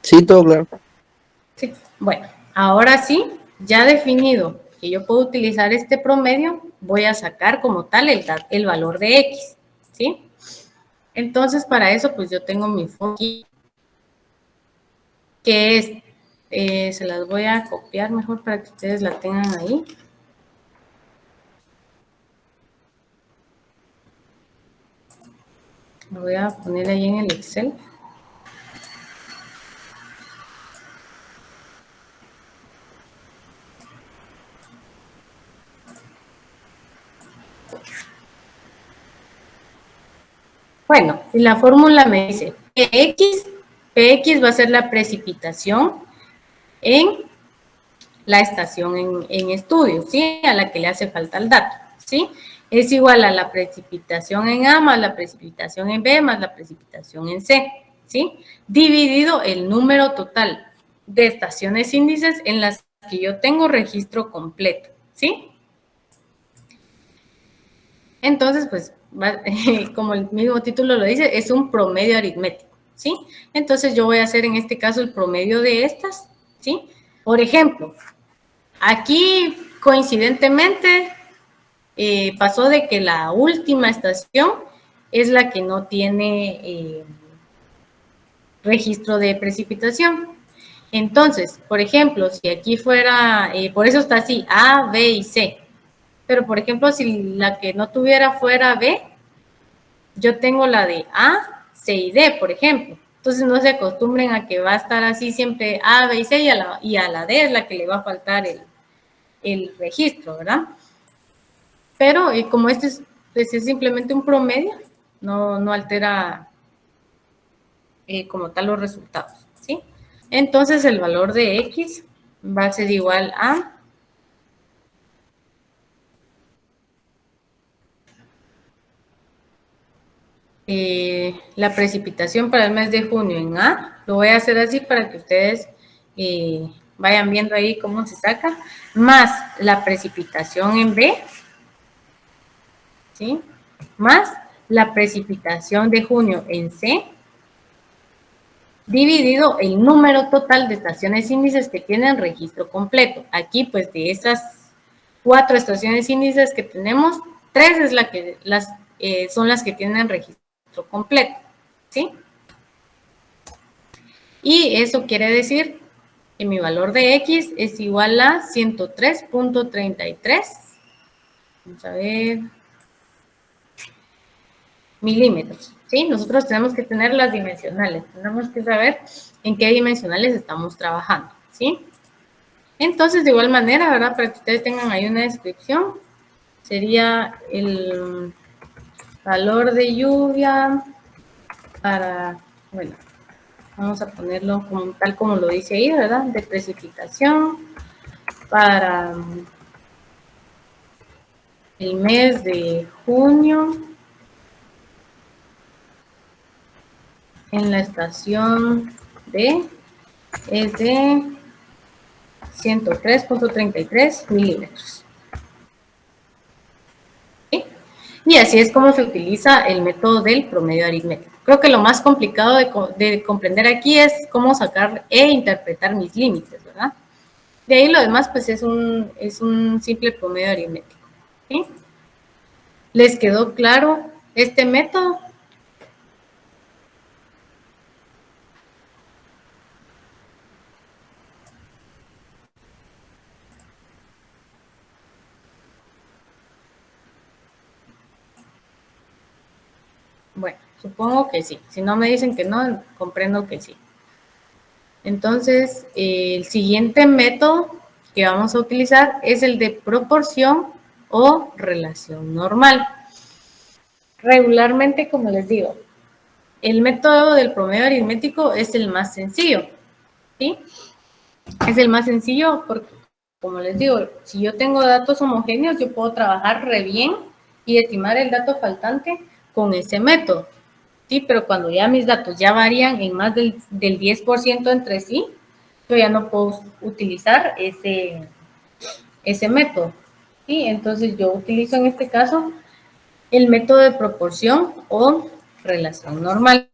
Sí, todo claro. Sí. Bueno, ahora sí, ya definido que yo puedo utilizar este promedio, voy a sacar como tal el valor de X, ¿sí? Entonces, para eso, pues yo tengo mi fórmula aquí, que es, se las voy a copiar mejor para que ustedes la tengan ahí. Lo voy a poner ahí en el Excel. Bueno, y la fórmula me dice PX va a ser la precipitación en la estación en estudio, ¿sí? A la que le hace falta el dato, ¿sí? Es igual a la precipitación en A más la precipitación en B más la precipitación en C, ¿sí? Dividido el número total de estaciones índices en las que yo tengo registro completo, ¿sí? Entonces, pues, como el mismo título lo dice, es un promedio aritmético, ¿sí? Entonces, yo voy a hacer en este caso el promedio de estas, ¿sí? Por ejemplo, aquí, coincidentemente, pasó de que la última estación es la que no tiene registro de precipitación. Entonces, por ejemplo, si aquí fuera, por eso está así, A, B y C. Pero, por ejemplo, si la que no tuviera fuera B, yo tengo la de A, C y D, por ejemplo. Entonces, no se acostumbren a que va a estar así siempre A, B y C y a la D es la que le va a faltar el registro, ¿verdad? Pero como este es pues es simplemente un promedio, no altera como tal los resultados, ¿sí? Entonces el valor de X va a ser igual a la precipitación para el mes de junio en A. Lo voy a hacer así para que ustedes vayan viendo ahí cómo se saca, más la precipitación en B, ¿sí? Más la precipitación de junio en C, dividido el número total de estaciones índices que tienen registro completo. Aquí, pues, de esas 4 estaciones índices que tenemos, 3 es son las que tienen registro completo, ¿sí? Y eso quiere decir que mi valor de X es igual a 103.33. Vamos a ver. Milímetros, ¿sí? Nosotros tenemos que tener las dimensionales. Tenemos que saber en qué dimensionales estamos trabajando, ¿sí? Entonces, de igual manera, ¿verdad? Para que ustedes tengan ahí una descripción, sería el valor de lluvia para, bueno, vamos a ponerlo como, tal como lo dice ahí, ¿verdad? De precipitación para el mes de junio en la estación D es de 103.33 milímetros. ¿Sí? Y así es como se utiliza el método del promedio aritmético. Creo que lo más complicado de comprender aquí es cómo sacar e interpretar mis límites, ¿verdad? De ahí lo demás, pues es un simple promedio aritmético. ¿Sí? ¿Les quedó claro este método? Bueno, supongo que sí. Si no me dicen que no, comprendo que sí. Entonces, el siguiente método que vamos a utilizar es el de proporción o relación normal. Regularmente, como les digo, el método del promedio aritmético es el más sencillo, ¿sí? Es el más sencillo porque, como les digo, si yo tengo datos homogéneos, yo puedo trabajar re bien y estimar el dato faltante con ese método, ¿sí? Pero cuando ya mis datos ya varían en más del 10% entre sí, yo ya no puedo utilizar ese método, ¿sí? Entonces yo utilizo en este caso el método de proporción o relación normal.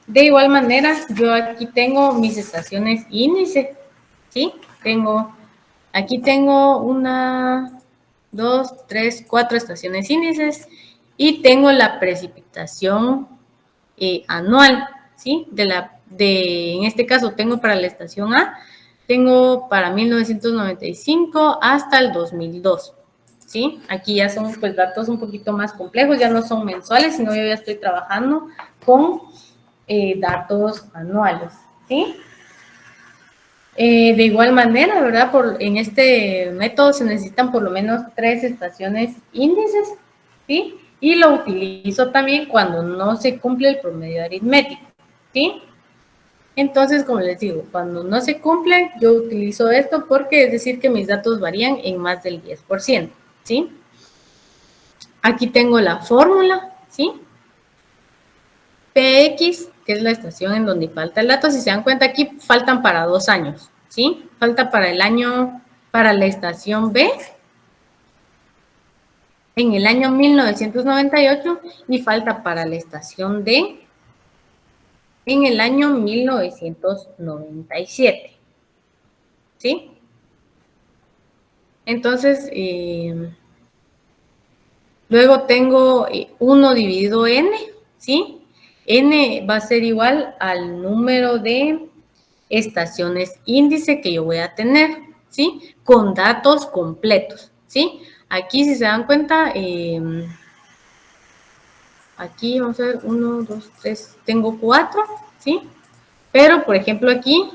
De igual manera, yo aquí tengo mis estaciones índice, ¿sí? Aquí tengo 1, 2, 3, 4 estaciones índices y tengo la precipitación anual, ¿sí? En este caso tengo para la estación A, tengo para 1995 hasta el 2002, ¿sí? Aquí ya son pues datos un poquito más complejos, ya no son mensuales, sino yo ya estoy trabajando con datos anuales, ¿sí? De igual manera, ¿verdad? En este método se necesitan por lo menos 3 estaciones índices, ¿sí? Y lo utilizo también cuando no se cumple el promedio aritmético, ¿sí? Entonces, como les digo, cuando no se cumple, yo utilizo esto porque es decir que mis datos varían en más del 10%, ¿sí? Aquí tengo la fórmula, ¿sí? PX, que es la estación en donde falta el dato. Si se dan cuenta, aquí faltan para 2 años, ¿sí? Falta para para la estación B, en el año 1998, y falta para la estación D, en el año 1997, ¿sí? Entonces, luego tengo 1 dividido n, ¿sí? N va a ser igual al número de estaciones índice que yo voy a tener, ¿sí? Con datos completos, ¿sí? Aquí, si se dan cuenta, aquí vamos a ver, 1, 2, 3, tengo 4, ¿sí? Pero, por ejemplo, aquí,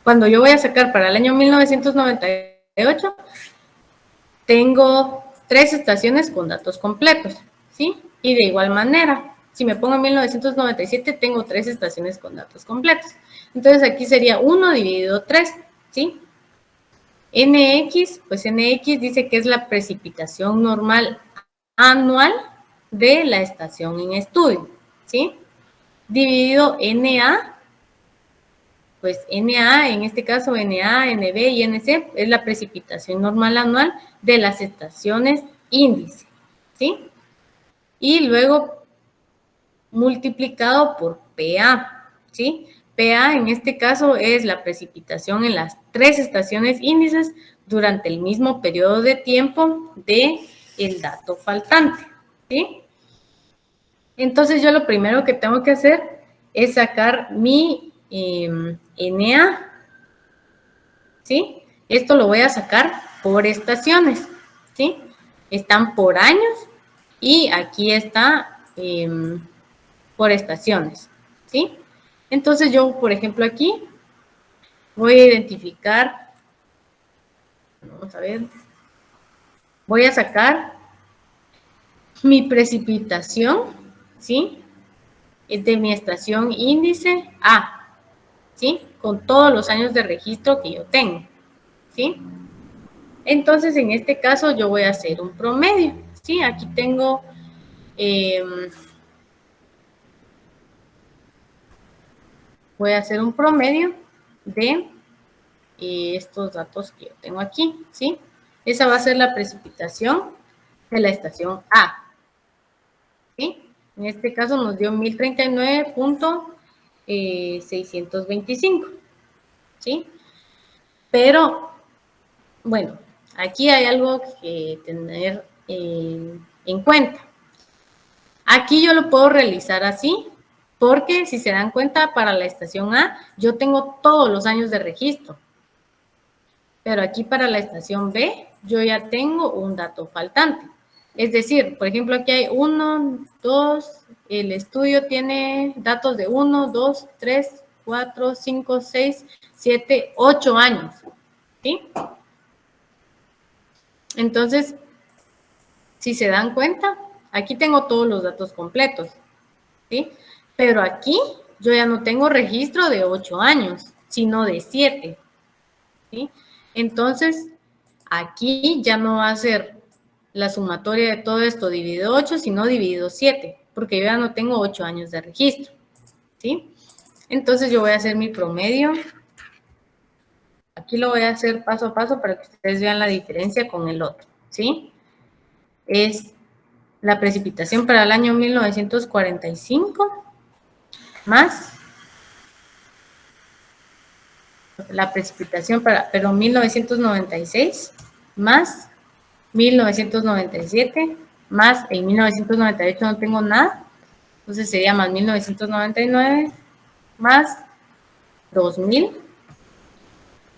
cuando yo voy a sacar para el año 1998, tengo 3 estaciones con datos completos, ¿sí? Y de igual manera, si me pongo en 1997, tengo 3 estaciones con datos completos. Entonces aquí sería 1 dividido 3, ¿sí? NX, pues NX dice que es la precipitación normal anual de la estación en estudio, ¿sí? Dividido NA, pues NA, en este caso NA, NB y NC, es la precipitación normal anual de las estaciones índice, ¿sí? Y luego multiplicado por PA, ¿sí? PA en este caso es la precipitación en las 3 estaciones índices durante el mismo periodo de tiempo de el dato faltante, ¿sí? Entonces yo lo primero que tengo que hacer es sacar mi NA, ¿sí? Esto lo voy a sacar por estaciones, ¿sí? Están por años y aquí está por estaciones, ¿sí? Entonces yo, por ejemplo, aquí voy a identificar, vamos a ver, voy a sacar mi precipitación, ¿sí? De mi estación índice A, ¿sí? Con todos los años de registro que yo tengo, ¿sí? Entonces, en este caso, yo voy a hacer un promedio, ¿sí? Aquí tengo, voy a hacer un promedio de estos datos que yo tengo aquí, ¿sí? Esa va a ser la precipitación de la estación A, ¿sí? En este caso nos dio 1039.625, ¿sí? Pero, bueno, aquí hay algo que tener en cuenta. Aquí yo lo puedo realizar así, porque si se dan cuenta, para la estación A, yo tengo todos los años de registro. Pero aquí para la estación B, yo ya tengo un dato faltante. Es decir, por ejemplo, aquí hay 1, 2, el estudio tiene datos de 1, 2, 3, 4, 5, 6, 7, 8 años, ¿sí? Entonces, si se dan cuenta, aquí tengo todos los datos completos, ¿sí? Pero aquí yo ya no tengo registro de 8 años, sino de 7, ¿sí? Entonces, aquí ya no va a ser la sumatoria de todo esto dividido 8, sino dividido 7, porque yo ya no tengo 8 años de registro, ¿sí? Entonces yo voy a hacer mi promedio. Aquí lo voy a hacer paso a paso para que ustedes vean la diferencia con el otro, ¿sí? Es la precipitación para el año 1945 más la precipitación para, perdón, 1996 más 1997 más en 1998 no tengo nada, entonces sería más 1999 más 2000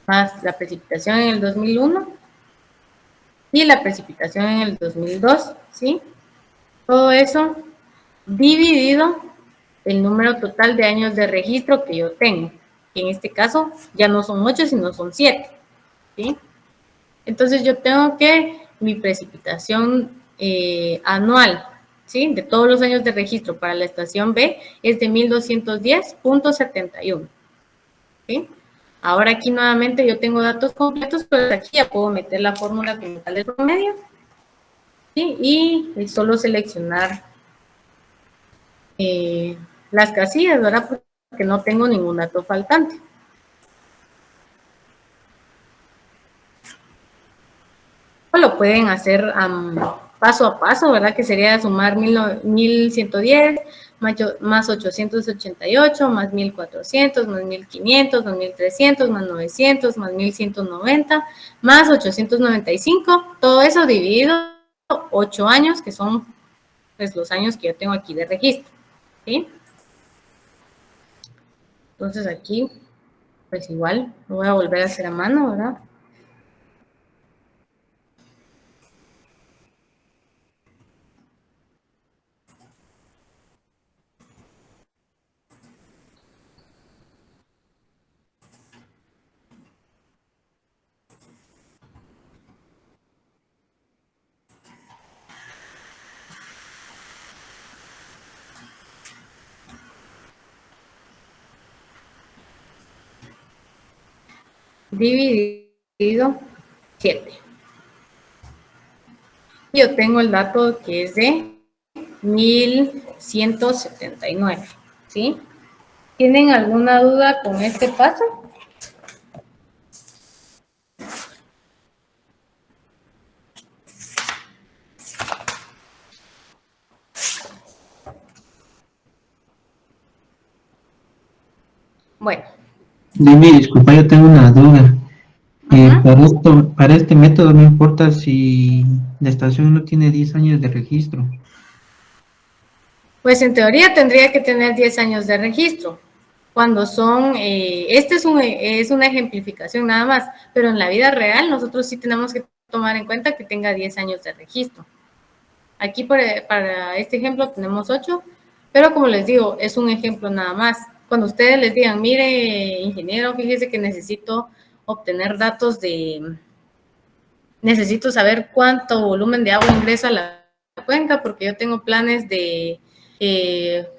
más la precipitación en el 2001 y la precipitación en el 2002, ¿sí? Todo eso dividido el número total de años de registro que yo tengo, que en este caso ya no son 8, sino son 7, ¿sí? Entonces yo tengo que mi precipitación anual, ¿sí? De todos los años de registro para la estación B es de 1210.71, ¿sí? Ahora aquí nuevamente yo tengo datos completos, pero aquí ya puedo meter la fórmula como tal del promedio, ¿sí? Y solo seleccionar las casillas, ¿verdad? Porque no tengo ningún dato faltante. Lo pueden hacer paso a paso, ¿verdad? Que sería sumar 1110 más 888, más 1400, más 1500, más 1300, más 900, más 1190, más 895. Todo eso dividido 8 años, que son pues, los años que yo tengo aquí de registro, ¿sí? Entonces aquí, pues igual, lo voy a volver a hacer a mano, ¿verdad? dividido 7. Yo tengo el dato que es de 1179, ¿sí? ¿Tienen alguna duda con este paso? Bueno. Dime, disculpa, yo tengo una duda. Ajá. Para este método no importa si la estación no tiene 10 años de registro. Pues en teoría tendría que tener 10 años de registro. Cuando son, este es una ejemplificación nada más, pero en la vida real nosotros sí tenemos que tomar en cuenta que tenga 10 años de registro. Aquí para este ejemplo tenemos 8, pero como les digo, es un ejemplo nada más. Cuando ustedes les digan, mire, ingeniero, fíjese que necesito obtener datos necesito saber cuánto volumen de agua ingresa a la cuenca, porque yo tengo planes de,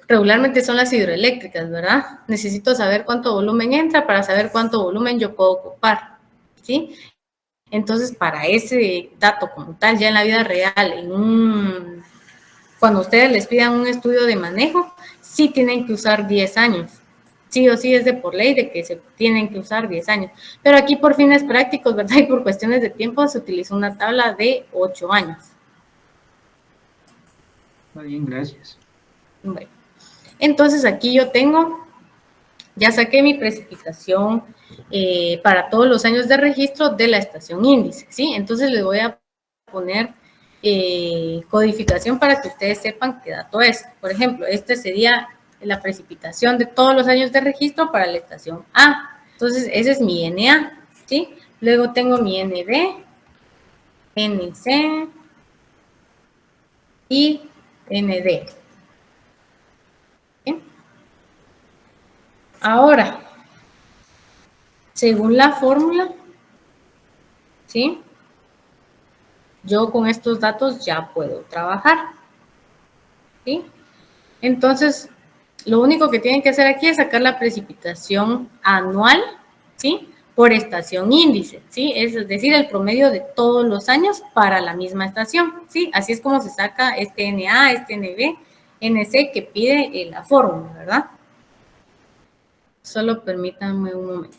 regularmente son las hidroeléctricas, ¿verdad? Necesito saber cuánto volumen entra para saber cuánto volumen yo puedo ocupar, ¿sí? Entonces, para ese dato como tal, ya en la vida real, cuando ustedes les pidan un estudio de manejo, sí tienen que usar 10 años. Sí o sí es de por ley de que se tienen que usar 10 años. Pero aquí por fines prácticos, ¿verdad? Y por cuestiones de tiempo se utiliza una tabla de 8 años. Está bien, gracias. Bueno, entonces aquí yo tengo, ya saqué mi precipitación para todos los años de registro de la estación índice, ¿sí? Entonces le voy a poner codificación para que ustedes sepan qué dato es. Por ejemplo, este sería la precipitación de todos los años de registro para la estación A. Entonces, ese es mi NA, ¿sí? Luego tengo mi NB, NC y ND. ¿Sí? Ahora, según la fórmula, ¿sí? Yo con estos datos ya puedo trabajar, ¿sí? Entonces, lo único que tienen que hacer aquí es sacar la precipitación anual, ¿sí? Por estación índice, ¿sí? Es decir, el promedio de todos los años para la misma estación, ¿sí? Así es como se saca este NA, este NB, NC que pide la fórmula, ¿verdad? Solo permítanme un momento.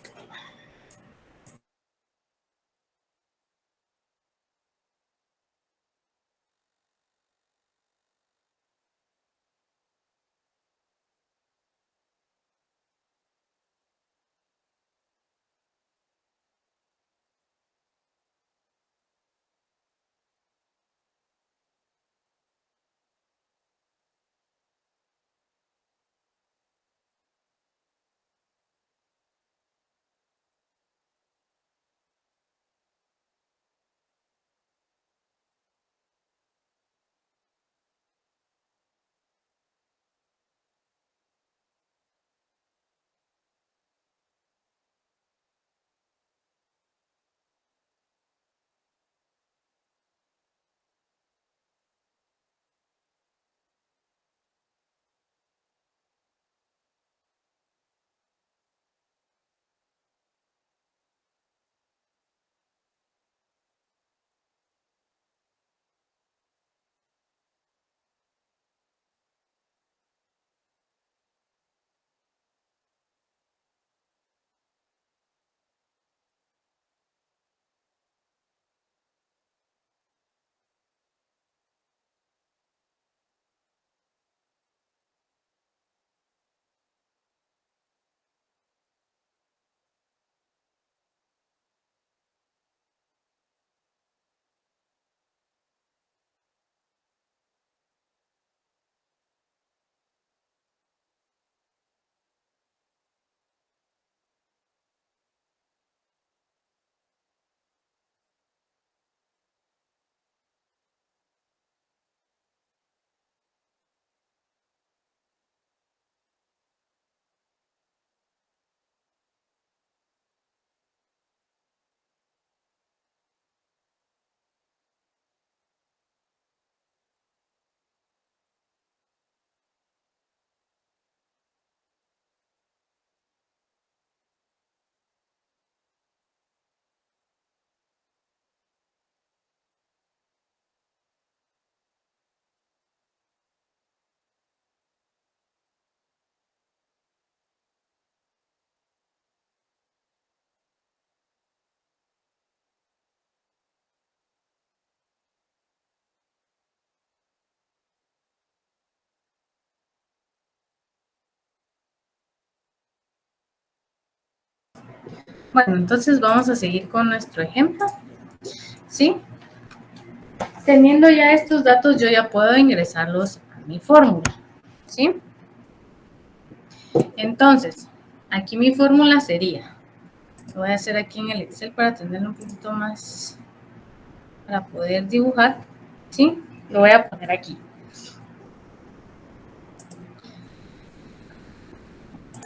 Bueno, entonces vamos a seguir con nuestro ejemplo, ¿sí? Teniendo ya estos datos, yo ya puedo ingresarlos a mi fórmula, ¿sí? Entonces, aquí mi fórmula sería, lo voy a hacer aquí en el Excel para tenerlo un poquito más, para poder dibujar, ¿sí? Lo voy a poner aquí.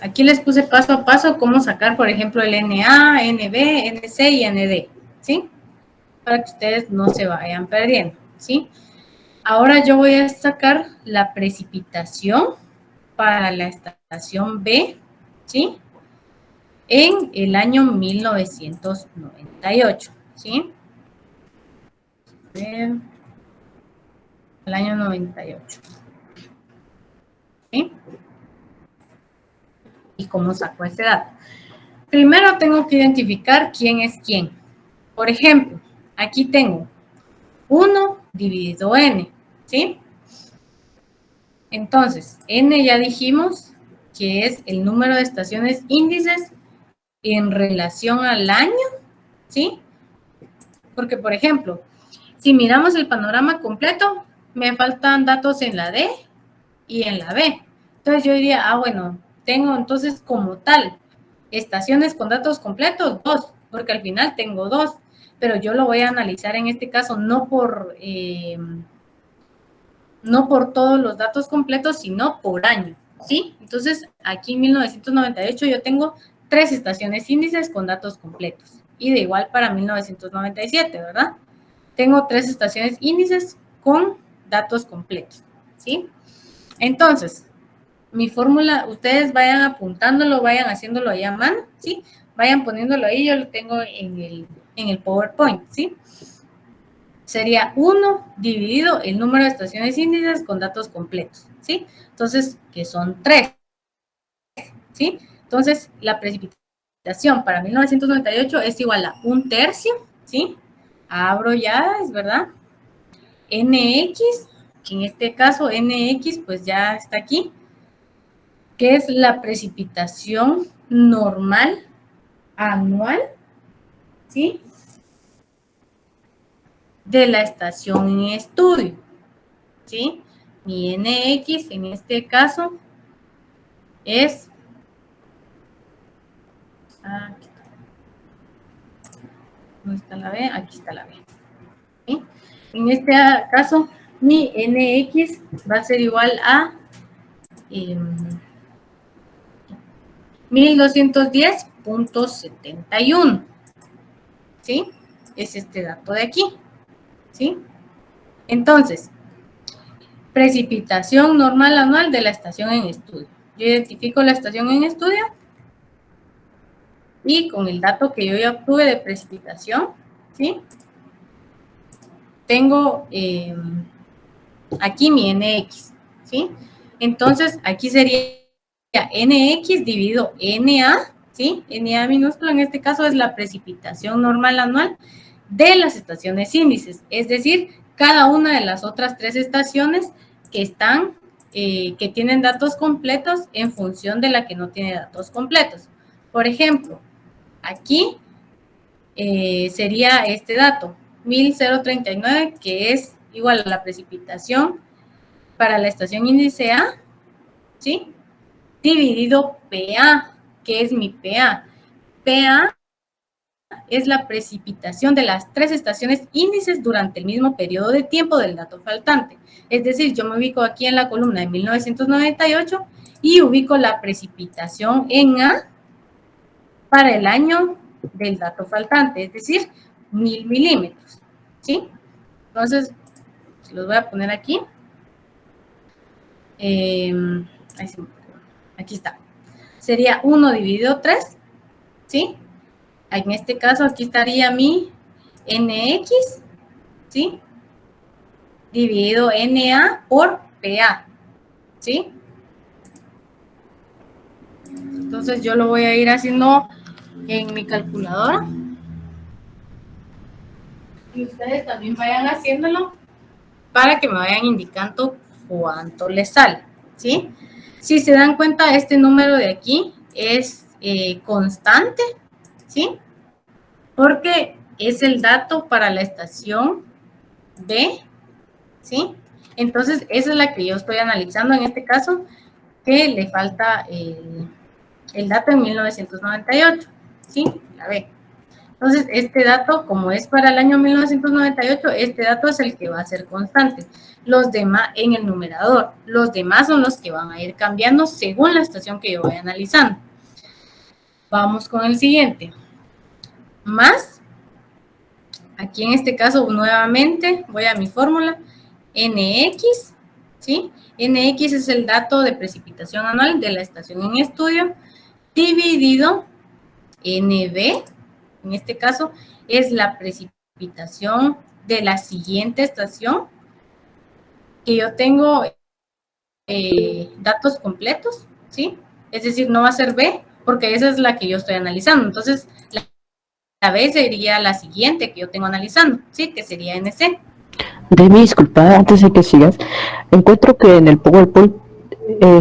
Aquí les puse paso a paso cómo sacar, por ejemplo, el NA, NB, NC y ND, ¿sí? Para que ustedes no se vayan perdiendo, ¿sí? Ahora yo voy a sacar la precipitación para la estación B, ¿sí? En el año 1998, ¿sí? El año 98, ¿sí? ¿Y cómo saco ese dato? Primero tengo que identificar quién es quién. Por ejemplo, aquí tengo 1 dividido n, ¿sí? Entonces, n ya dijimos que es el número de estaciones índices en relación al año, ¿sí? Porque, por ejemplo, si miramos el panorama completo, me faltan datos en la D y en la B. Entonces yo diría, bueno, tengo entonces como tal estaciones con datos completos, 2, porque al final tengo 2, pero yo lo voy a analizar en este caso no por todos los datos completos, sino por año, ¿sí? Entonces, aquí en 1998 yo tengo 3 estaciones índices con datos completos. Y de igual para 1997, ¿verdad? Tengo 3 estaciones índices con datos completos, ¿sí? Entonces, mi fórmula, ustedes vayan apuntándolo, vayan haciéndolo ahí a mano, ¿sí? Vayan poniéndolo ahí, yo lo tengo en el PowerPoint, ¿sí? Sería 1 dividido el número de estaciones índices con datos completos, ¿sí? Entonces, que son 3, ¿sí? Entonces, la precipitación para 1998 es igual a 1/3, ¿sí? Abro ya, es verdad. NX, que en este caso NX pues ya está aquí, que es la precipitación normal anual, ¿sí? De la estación en estudio, ¿sí? Mi NX en este caso es, aquí está. ¿Dónde está la B? Aquí está la B, ¿sí? En este caso, mi NX va a ser igual a 1210.71, ¿sí? Es este dato de aquí, ¿sí? Entonces, precipitación normal anual de la estación en estudio. Yo identifico la estación en estudio y con el dato que yo ya obtuve de precipitación, ¿sí? Tengo aquí mi NX, ¿sí? Entonces, aquí sería NX dividido NA, ¿sí? NA minúscula en este caso es la precipitación normal anual de las estaciones índices, es decir, cada una de las otras 3 estaciones que están, que tienen datos completos en función de la que no tiene datos completos. Por ejemplo, aquí sería este dato, 1039, que es igual a la precipitación para la estación índice A, ¿sí? Dividido PA, que es mi PA. PA es la precipitación de las 3 estaciones índices durante el mismo periodo de tiempo del dato faltante. Es decir, yo me ubico aquí en la columna de 1998 y ubico la precipitación en A para el año del dato faltante, es decir, 1000 milímetros, ¿sí? Entonces, los voy a poner aquí. Aquí está. Sería 1 dividido 3, ¿sí? En este caso, aquí estaría mi NX, ¿sí? Dividido NA por PA, ¿sí? Entonces, yo lo voy a ir haciendo en mi calculadora. Y ustedes también vayan haciéndolo para que me vayan indicando cuánto les sale, ¿sí? Si se dan cuenta, este número de aquí es constante, ¿sí? Porque es el dato para la estación B, ¿sí? Entonces, esa es la que yo estoy analizando en este caso, que le falta el dato en 1998, ¿sí? La B. Entonces, este dato, como es para el año 1998, este dato es el que va a ser constante. Los demás, en el numerador, los demás son los que van a ir cambiando según la estación que yo vaya analizando. Vamos con el siguiente. Más, aquí en este caso, nuevamente, voy a mi fórmula, NX, ¿sí? NX es el dato de precipitación anual de la estación en estudio, dividido NB, en este caso, es la precipitación de la siguiente estación, que yo tengo datos completos, ¿sí? Es decir, no va a ser B, porque esa es la que yo estoy analizando. Entonces, la B sería la siguiente que yo tengo analizando, ¿sí? Que sería NC. Demi, disculpa, antes de que sigas, encuentro que en el PowerPoint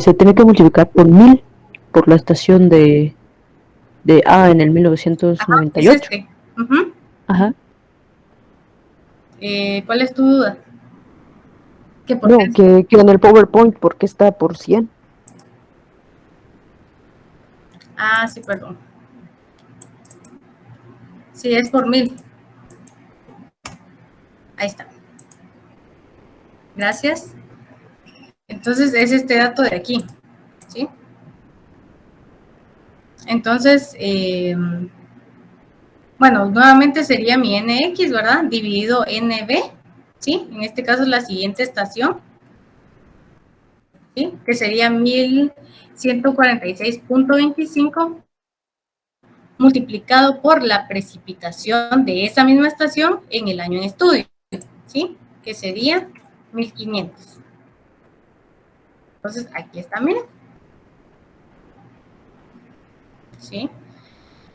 se tiene que multiplicar por 1000 por la estación de A en el 1998. Ajá, es este. Ajá. ¿Cuál es tu duda? Que en el PowerPoint, ¿por qué está por 100? Ah, sí, perdón. Sí, es por 1000. Ahí está. Gracias. Entonces, es este dato de aquí, ¿sí? Entonces, bueno, nuevamente sería mi NX, ¿verdad? Dividido NB, ¿sí? En este caso es la siguiente estación, ¿sí? Que sería 1146.25 multiplicado por la precipitación de esa misma estación en el año en estudio, ¿sí? Que sería 1500. Entonces, aquí está, miren. ¿Sí?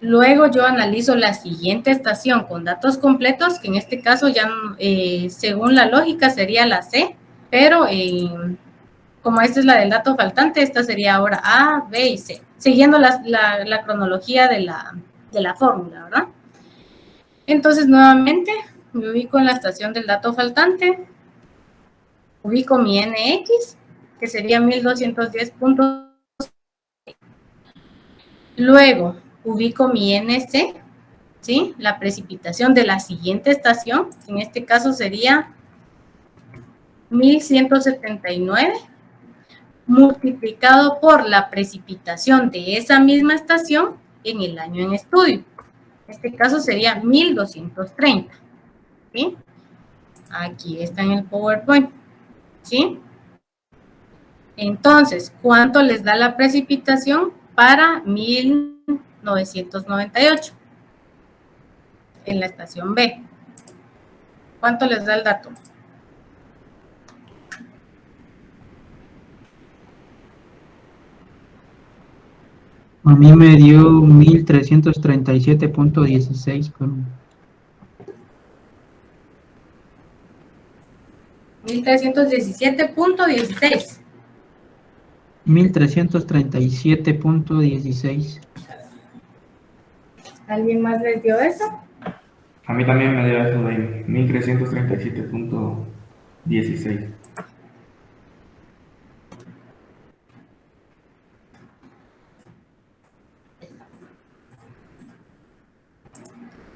Luego yo analizo la siguiente estación con datos completos, que en este caso ya, según la lógica, sería la C, pero como esta es la del dato faltante, esta sería ahora A, B y C, siguiendo la cronología de la fórmula, ¿verdad? Entonces, nuevamente, me ubico en la estación del dato faltante, ubico mi NX, que sería 1210. Luego, ubico mi NC, ¿sí? La precipitación de la siguiente estación, en este caso sería 1179, multiplicado por la precipitación de esa misma estación en el año en estudio. En este caso sería 1230, ¿sí? Aquí está en el PowerPoint, ¿sí? Entonces, ¿cuánto les da la precipitación para 1998? En la estación B. ¿Cuánto les da el dato? A mí me dio 1337.16. 1317.16. 1337.16. ¿Alguien más les dio eso? A mí también me dio eso de 1337.16.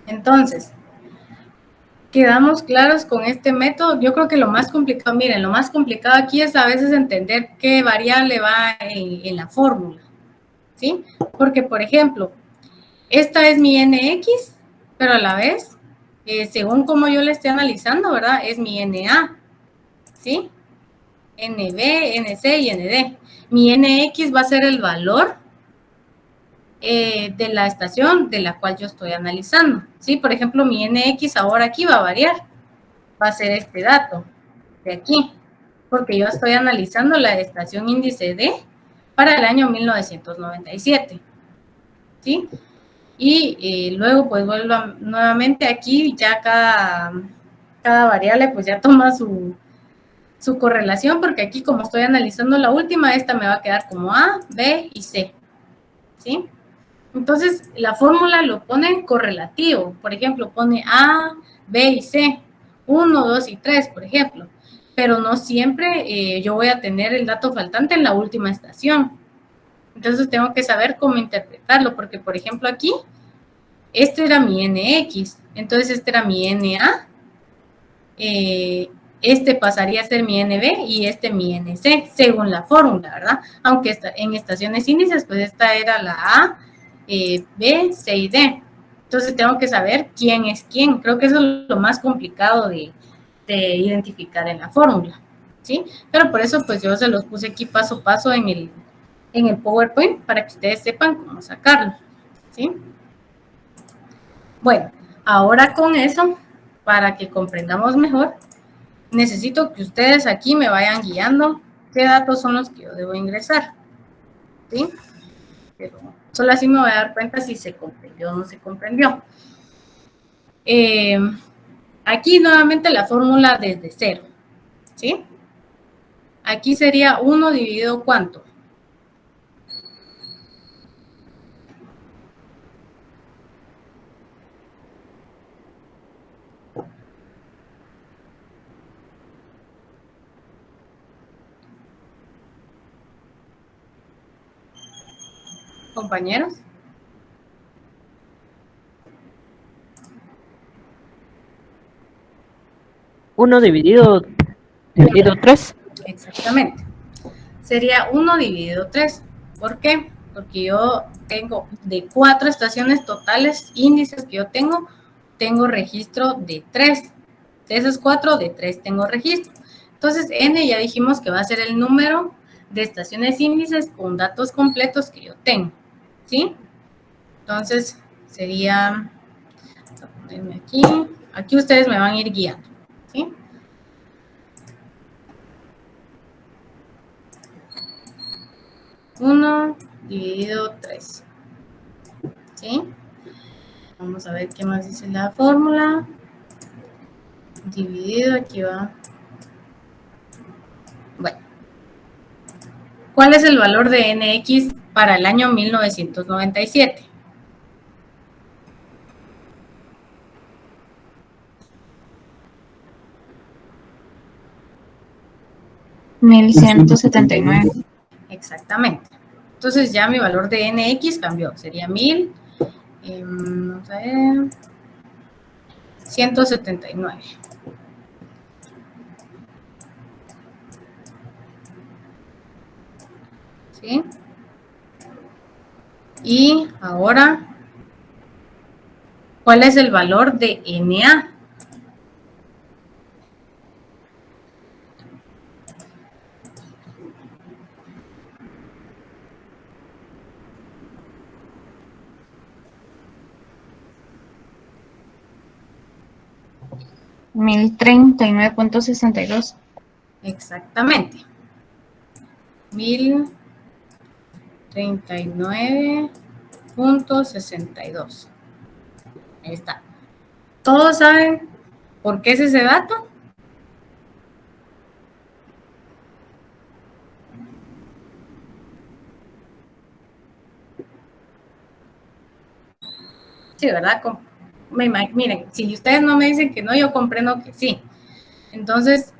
Entonces, quedamos claros con este método. Yo creo que lo más complicado, miren, lo más complicado aquí es a veces entender qué variable va en la fórmula, ¿sí? Porque, por ejemplo, esta es mi NX, pero a la vez, según como yo la esté analizando, ¿verdad? Es mi NA, ¿sí? NB, NC y ND. Mi NX va a ser el valor de la estación de la cual yo estoy analizando, ¿sí? Por ejemplo, mi NX ahora aquí va a variar, va a ser este dato de aquí, porque yo estoy analizando la estación índice D para el año 1997, ¿sí? Y luego pues vuelvo nuevamente aquí, ya cada variable pues ya toma su correlación, porque aquí como estoy analizando la última, esta me va a quedar como A, B y C, ¿sí? Entonces, la fórmula lo pone correlativo. Por ejemplo, pone A, B y C. 1, 2 y 3, por ejemplo. Pero no siempre yo voy a tener el dato faltante en la última estación. Entonces, tengo que saber cómo interpretarlo. Porque, por ejemplo, aquí, este era mi NX. Entonces, este era mi NA. Este pasaría a ser mi NB y este mi NC, según la fórmula, ¿verdad? Aunque en estaciones índices, pues esta era la A, B, C y D. Entonces tengo que saber quién es quién. Creo que eso es lo más complicado de identificar en la fórmula, ¿sí? Pero por eso, pues yo se los puse aquí paso a paso en el PowerPoint para que ustedes sepan cómo sacarlo, ¿sí? Bueno, ahora con eso, para que comprendamos mejor, necesito que ustedes aquí me vayan guiando qué datos son los que yo debo ingresar, ¿sí? Pero solo así me voy a dar cuenta si se comprendió o no se comprendió. Aquí nuevamente la fórmula desde cero, ¿sí? Aquí sería 1 dividido ¿cuánto? Compañeros. Uno dividido 3. Exactamente. Sería 1 dividido 3. ¿Por qué? Porque yo tengo de 4 estaciones totales, índices que yo tengo registro de 3. De esas 4, de 3 tengo registro. Entonces, N ya dijimos que va a ser el número de estaciones índices con datos completos que yo tengo, ¿sí? Entonces, sería, voy a ponerme aquí ustedes me van a ir guiando, ¿sí? Uno dividido 3, ¿sí? Vamos a ver qué más dice la fórmula. Dividido, aquí va. Bueno. ¿Cuál es el valor de NX para el año 1997? $1,179. Exactamente. Entonces ya mi valor de NX cambió. Sería 1000. Vamos a ver. 179. ¿Sí? Y ahora, ¿cuál es el valor de NA? $1,039.62. Exactamente. 1039.62. Ahí está. ¿Todos saben por qué es ese dato? Sí, ¿verdad? Miren, si ustedes no me dicen que no, yo comprendo que sí. Entonces,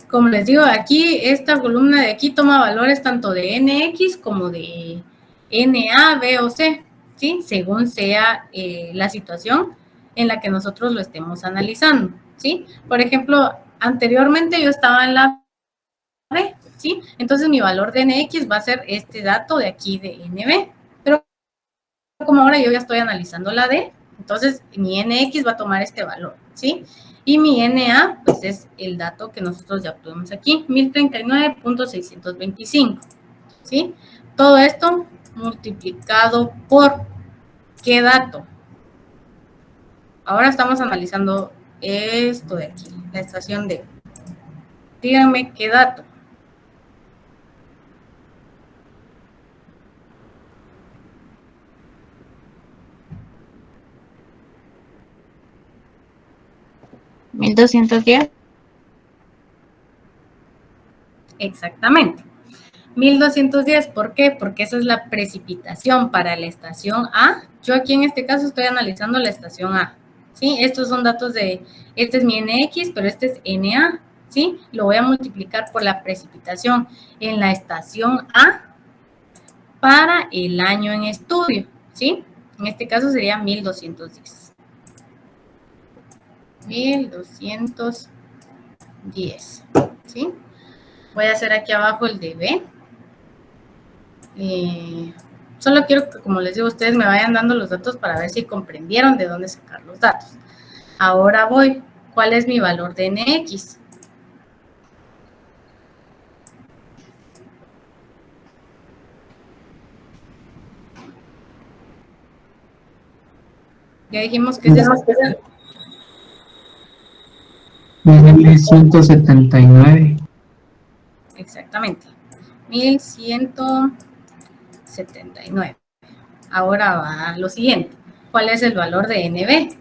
como les digo, aquí esta columna de aquí toma valores tanto de NX como de NA, B o C, ¿sí? Según sea la situación en la que nosotros lo estemos analizando, ¿sí? Por ejemplo, anteriormente yo estaba en la B, ¿sí? Entonces mi valor de NX va a ser este dato de aquí de NB, pero como ahora yo ya estoy analizando la D, entonces mi NX va a tomar este valor, ¿sí? Y mi NA, pues es el dato que nosotros ya obtuvimos aquí, 1039.625, ¿sí? Todo esto multiplicado por ¿qué dato? Ahora estamos analizando esto de aquí, la estación D. Díganme qué dato. $1,210. Exactamente. 1210, ¿por qué? Porque esa es la precipitación para la estación A. Yo aquí en este caso estoy analizando la estación A, ¿sí? Estos son datos de, este es mi NX, pero este es NA, ¿sí? Lo voy a multiplicar por la precipitación en la estación A para el año en estudio, ¿sí? En este caso sería 1210. 1210, ¿sí? Voy a hacer aquí abajo el de B. Solo quiero que, como les digo, ustedes me vayan dando los datos para ver si comprendieron de dónde sacar los datos. Ahora voy. ¿Cuál es mi valor de NX? Ya dijimos que es eso. 1179. Exactamente. 1179. Ahora va lo siguiente. ¿Cuál es el valor de NB?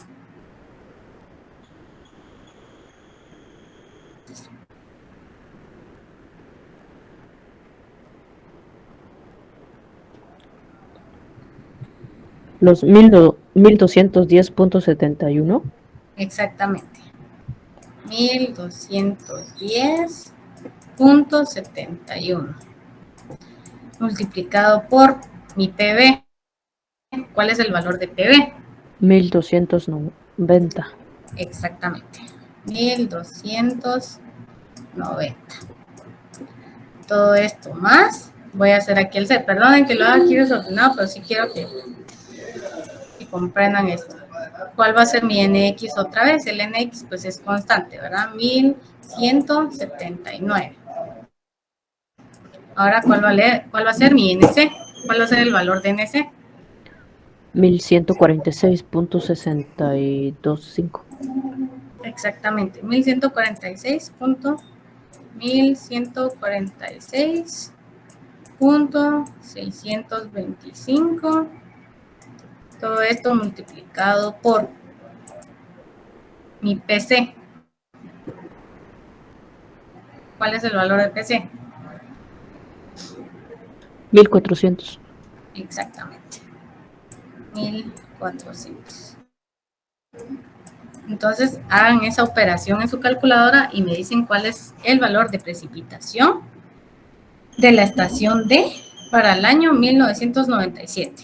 Los 1210.71. Exactamente. 1210.71 multiplicado por mi PB. ¿Cuál es el valor de PB? 1290. Exactamente. 1290. Todo esto más. Voy a hacer aquí el set. Perdonen que lo haga aquí desordenado, pero sí quiero que comprendan esto. ¿Cuál va a ser mi NX otra vez? El NX pues es constante, ¿verdad? 1179. Ahora, ¿cuál va a ser mi NC? ¿Cuál va a ser el valor de NC? 1146.625. Exactamente, 1146.625. Todo esto multiplicado por mi PC. ¿Cuál es el valor de PC? 1400. Exactamente. 1400. Entonces, hagan esa operación en su calculadora y me dicen cuál es el valor de precipitación de la estación D para el año 1997.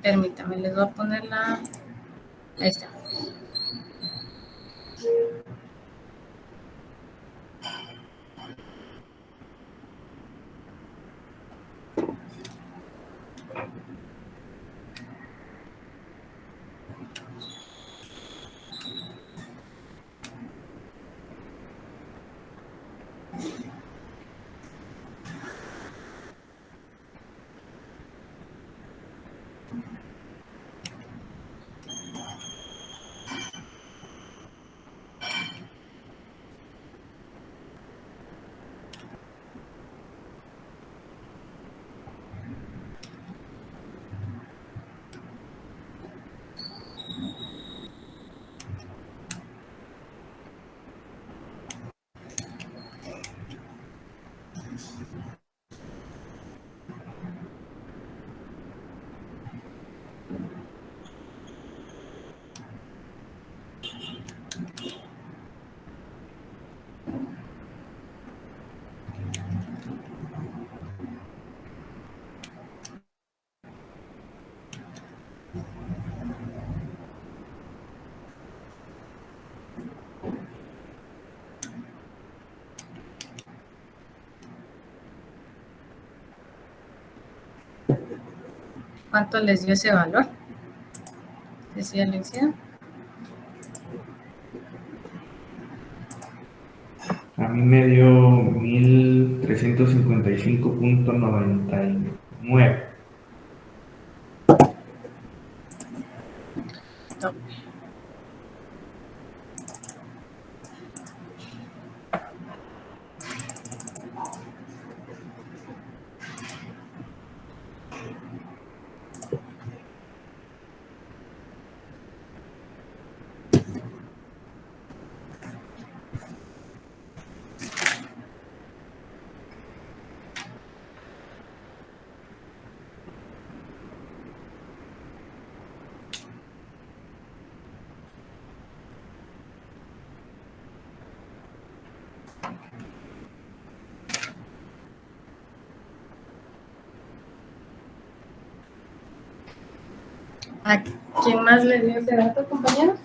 Permítanme, les voy a poner la... Ahí está. ¿Cuánto les dio ese valor? Decía Alicia. A mí me dio 1355.99. ¿A quién más le dio ese dato, compañeros?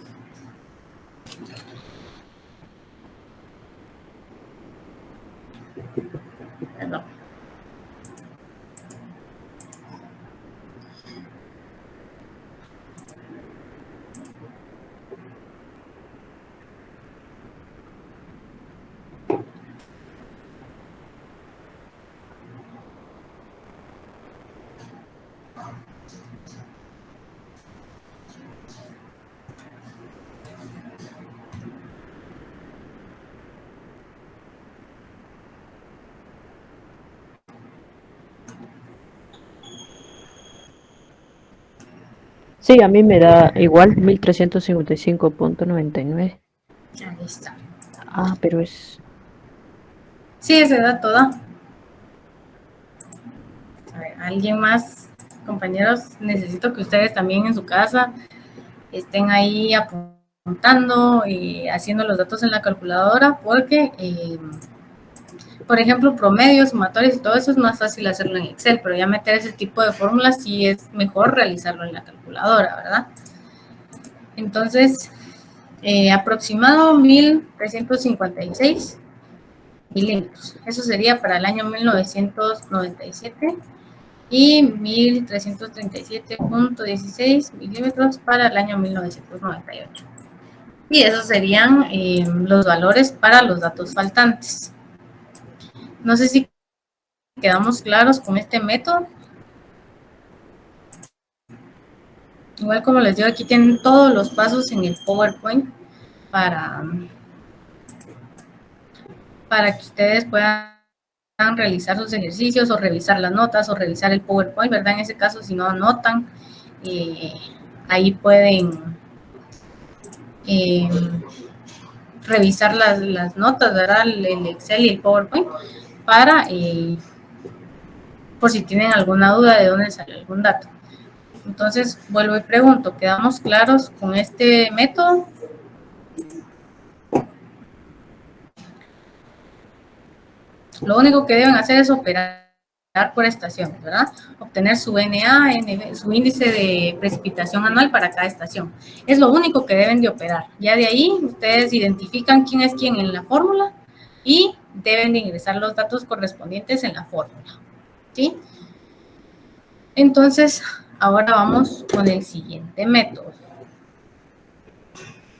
Perdón. Sí, a mí me da igual 1355.99. Ahí está. Ah, pero es... Sí, ese dato da. A ver, ¿alguien más? Compañeros, necesito que ustedes también en su casa estén ahí apuntando y haciendo los datos en la calculadora porque, por ejemplo, promedios, sumatorios y todo eso es más fácil hacerlo en Excel, pero ya meter ese tipo de fórmulas sí es mejor realizarlo en la calculadora, ¿verdad? Entonces, aproximado 1356 milímetros. Eso sería para el año 1997 y 1337.16 milímetros para el año 1998. Y esos serían los valores para los datos faltantes. No sé si quedamos claros con este método. Igual como les digo, aquí tienen todos los pasos en el PowerPoint para que ustedes puedan realizar sus ejercicios o revisar las notas o revisar el PowerPoint, ¿verdad? En ese caso, si no anotan, ahí pueden revisar las notas, ¿verdad? El Excel y el PowerPoint para, por si tienen alguna duda de dónde sale algún dato. Entonces, vuelvo y pregunto, ¿quedamos claros con este método? Lo único que deben hacer es operar por estaciones, ¿verdad? Obtener su NA, su índice de precipitación anual para cada estación. Es lo único que deben de operar. Ya de ahí, ustedes identifican quién es quién en la fórmula y deben de ingresar los datos correspondientes en la fórmula, ¿sí? Entonces, ahora vamos con el siguiente método.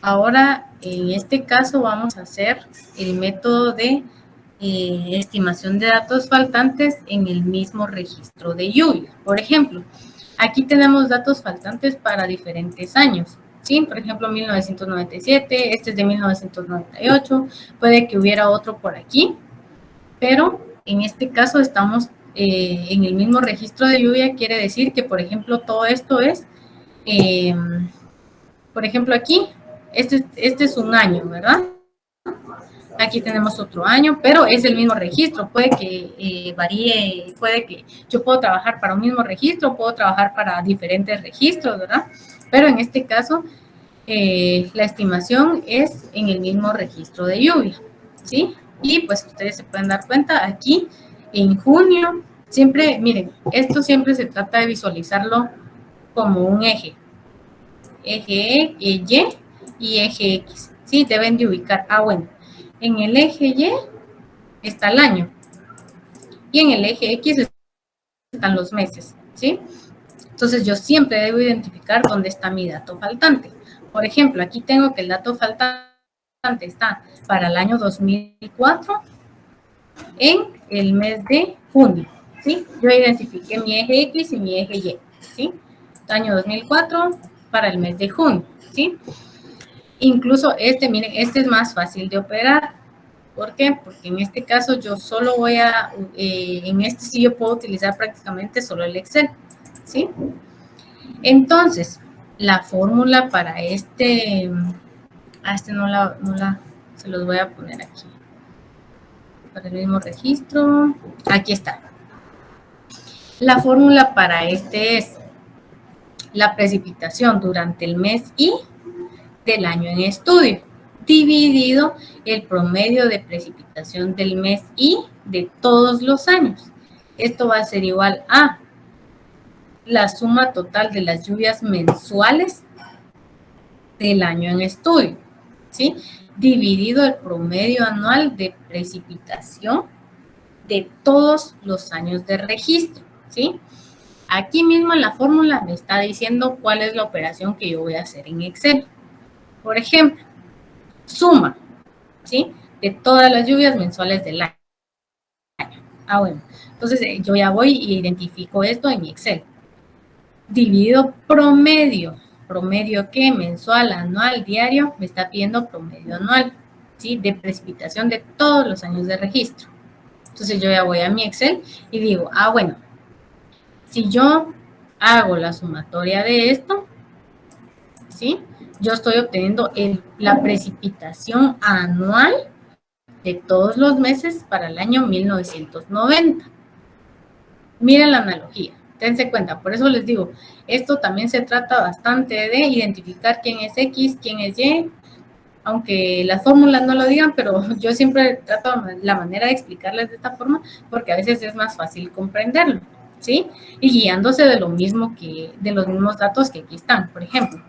Ahora, en este caso, vamos a hacer el método de estimación de datos faltantes en el mismo registro de lluvia. Por ejemplo, aquí tenemos datos faltantes para diferentes años, ¿sí? Por ejemplo, 1997, este es de 1998, puede que hubiera otro por aquí, pero en este caso estamos en el mismo registro de lluvia, quiere decir que, por ejemplo, todo esto es, por ejemplo, aquí, este es un año, ¿verdad? Aquí tenemos otro año, pero es el mismo registro. Puede que varíe, puede que yo puedo trabajar para un mismo registro, puedo trabajar para diferentes registros, ¿verdad? Pero en este caso, la estimación es en el mismo registro de lluvia, ¿sí? Y pues ustedes se pueden dar cuenta aquí en junio, siempre, miren, esto siempre se trata de visualizarlo como un eje. Eje Y y eje X, ¿sí? Deben de ubicar, bueno, en el eje Y está el año y en el eje X están los meses, ¿sí? Entonces yo siempre debo identificar dónde está mi dato faltante. Por ejemplo, aquí tengo que el dato faltante está para el año 2004 en el mes de junio, ¿sí? Yo identifiqué mi eje X y mi eje Y, ¿sí? Año 2004 para el mes de junio, ¿sí? Incluso miren, este es más fácil de operar. ¿Por qué? Porque en este caso yo solo voy a, en este sí yo puedo utilizar prácticamente solo el Excel, ¿sí? Entonces, la fórmula para este se los voy a poner aquí. Para el mismo registro, aquí está. La fórmula para este es la precipitación durante el mes Y del año en estudio, dividido el promedio de precipitación del mes Y de todos los años. Esto va a ser igual a la suma total de las lluvias mensuales del año en estudio, ¿sí? Dividido el promedio anual de precipitación de todos los años de registro, ¿sí? Aquí mismo en la fórmula me está diciendo cuál es la operación que yo voy a hacer en Excel. Por ejemplo, suma, ¿sí? De todas las lluvias mensuales del año. Ah, bueno. Entonces, yo ya voy y identifico esto en mi Excel. Dividido promedio. ¿Promedio qué? Mensual, anual, diario. Me está pidiendo promedio anual, ¿sí? De precipitación de todos los años de registro. Entonces, yo ya voy a mi Excel y digo, ah, bueno, si yo hago la sumatoria de esto, ¿sí? Yo estoy obteniendo la precipitación anual de todos los meses para el año 1990. Miren la analogía, dense cuenta, por eso les digo, esto también se trata bastante de identificar quién es X, quién es Y, aunque las fórmulas no lo digan, pero yo siempre trato la manera de explicarles de esta forma, porque a veces es más fácil comprenderlo, ¿sí? Y guiándose de lo mismo de los mismos datos que aquí están. Por ejemplo,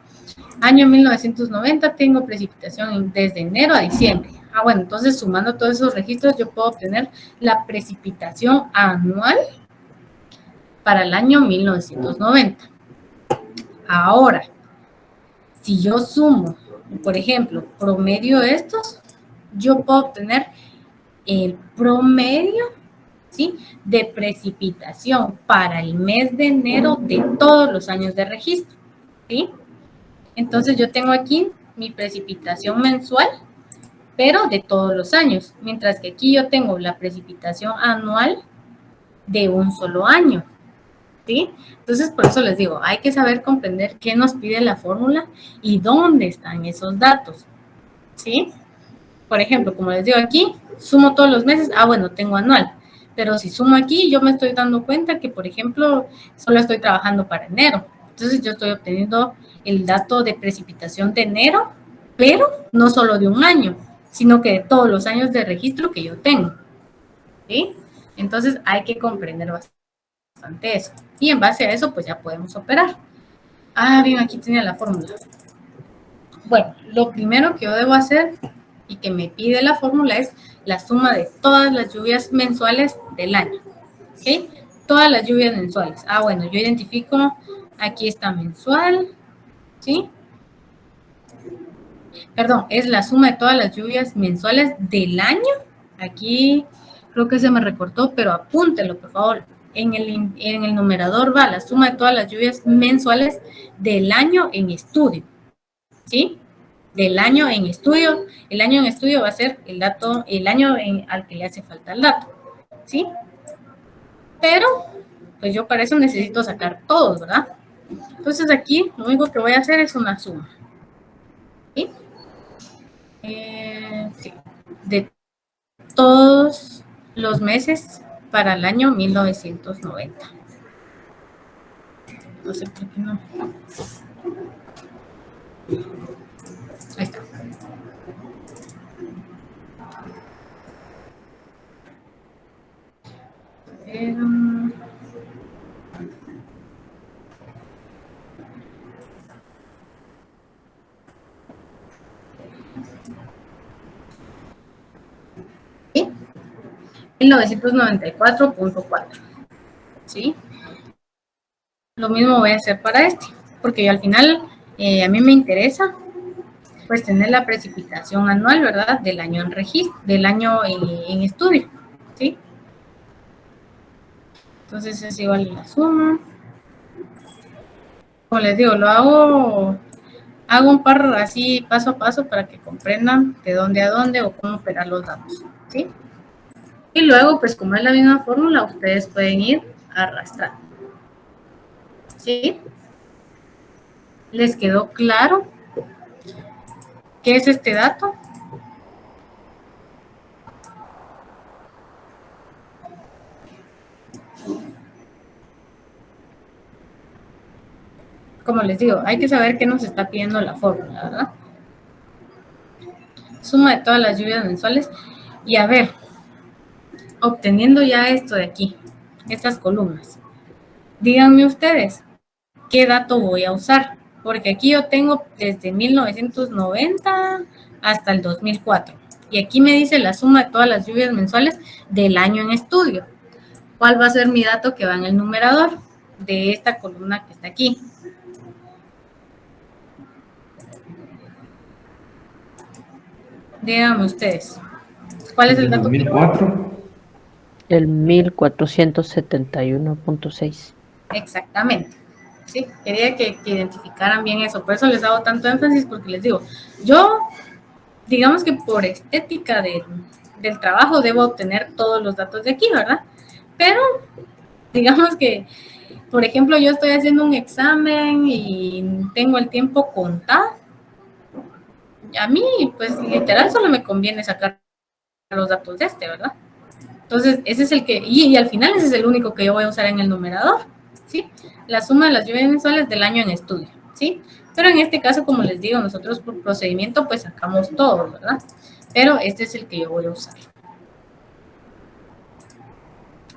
año 1990 tengo precipitación desde enero a diciembre. Ah, bueno, entonces sumando todos esos registros yo puedo obtener la precipitación anual para el año 1990. Ahora, si yo sumo, por ejemplo, promedio de estos, yo puedo obtener el promedio, ¿sí?, de precipitación para el mes de enero de todos los años de registro, ¿sí? Entonces yo tengo aquí mi precipitación mensual, pero de todos los años, mientras que aquí yo tengo la precipitación anual de un solo año, ¿sí? Entonces, por eso les digo, hay que saber comprender qué nos pide la fórmula y dónde están esos datos, ¿sí? Por ejemplo, como les digo aquí, sumo todos los meses, ah, bueno, tengo anual, pero si sumo aquí, yo me estoy dando cuenta que, por ejemplo, solo estoy trabajando para enero, entonces yo estoy obteniendo el dato de precipitación de enero, pero no solo de un año, sino que de todos los años de registro que yo tengo, ¿sí? Entonces hay que comprender bastante eso. Y en base a eso, pues ya podemos operar. Ah, bien, aquí tenía la fórmula. Bueno, lo primero que yo debo hacer y que me pide la fórmula es la suma de todas las lluvias mensuales del año, ¿ok? Todas las lluvias mensuales. Ah, bueno, yo identifico, aquí está mensual, ¿sí? Perdón, es la suma de todas las lluvias mensuales del año. Aquí creo que se me recortó, pero apúntelo, por favor. En el numerador va la suma de todas las lluvias mensuales del año en estudio, ¿sí? Del año en estudio. El año en estudio va a ser el dato, el año al que le hace falta el dato, ¿sí? Pero, pues yo para eso necesito sacar todos, ¿verdad? Entonces aquí lo único que voy a hacer es una suma, ¿sí? Sí, de todos los meses para el año 1990. No sé por qué no. Ahí está. ¿Sí? 1994.4. ¿Sí? Lo mismo voy a hacer para este, porque yo al final a mí me interesa pues tener la precipitación anual, ¿verdad? Del año en registro, del año en estudio, ¿sí? Entonces es igual a la suma. Como les digo, lo hago un par así paso a paso para que comprendan de dónde a dónde o cómo operar los datos, ¿sí? Y luego, pues como es la misma fórmula, ustedes pueden ir arrastrando, ¿sí? ¿Les quedó claro qué es este dato? Como les digo, hay que saber qué nos está pidiendo la fórmula, ¿verdad? Suma de todas las lluvias mensuales. Y a ver, obteniendo ya esto de aquí, estas columnas, díganme ustedes, qué dato voy a usar, porque aquí yo tengo desde 1990 hasta el 2004, y aquí me dice la suma de todas las lluvias mensuales del año en estudio. ¿Cuál va a ser mi dato que va en el numerador de esta columna que está aquí? Díganme ustedes, ¿cuál es el dato? 2004. El 1471.6. Exactamente. Sí, quería que identificaran bien eso. Por eso les hago tanto énfasis, porque les digo, yo, digamos que por estética del trabajo debo obtener todos los datos de aquí, ¿verdad? Pero, digamos que, por ejemplo, yo estoy haciendo un examen y tengo el tiempo contado. A mí, pues, literal, solo me conviene sacar los datos de este, ¿verdad? Entonces, ese es el que, y al final ese es el único que yo voy a usar en el numerador, ¿sí? La suma de las lluvias mensuales del año en estudio, ¿sí? Pero en este caso, como les digo, nosotros por procedimiento, pues sacamos todo, ¿verdad? Pero este es el que yo voy a usar.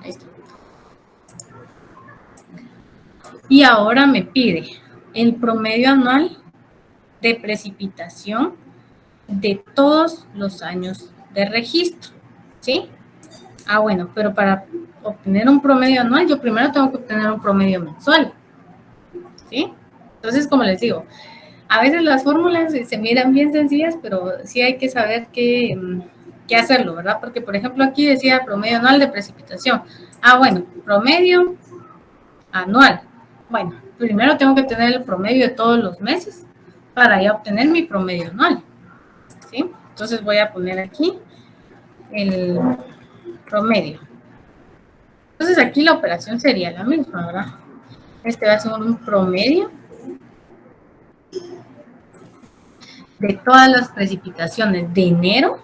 Ahí está. Y ahora me pide el promedio anual de precipitación de todos los años de registro, ¿sí? Ah, bueno, pero para obtener un promedio anual, yo primero tengo que obtener un promedio mensual, ¿sí? Entonces, como les digo, a veces las fórmulas se miran bien sencillas, pero sí hay que saber qué hacerlo, ¿verdad? Porque, por ejemplo, aquí decía promedio anual de precipitación. Ah, bueno, promedio anual. Bueno, primero tengo que tener el promedio de todos los meses para ya obtener mi promedio anual, ¿sí? Entonces voy a poner aquí el promedio. Entonces aquí la operación sería la misma, ¿verdad? Este va a ser un promedio de todas las precipitaciones de enero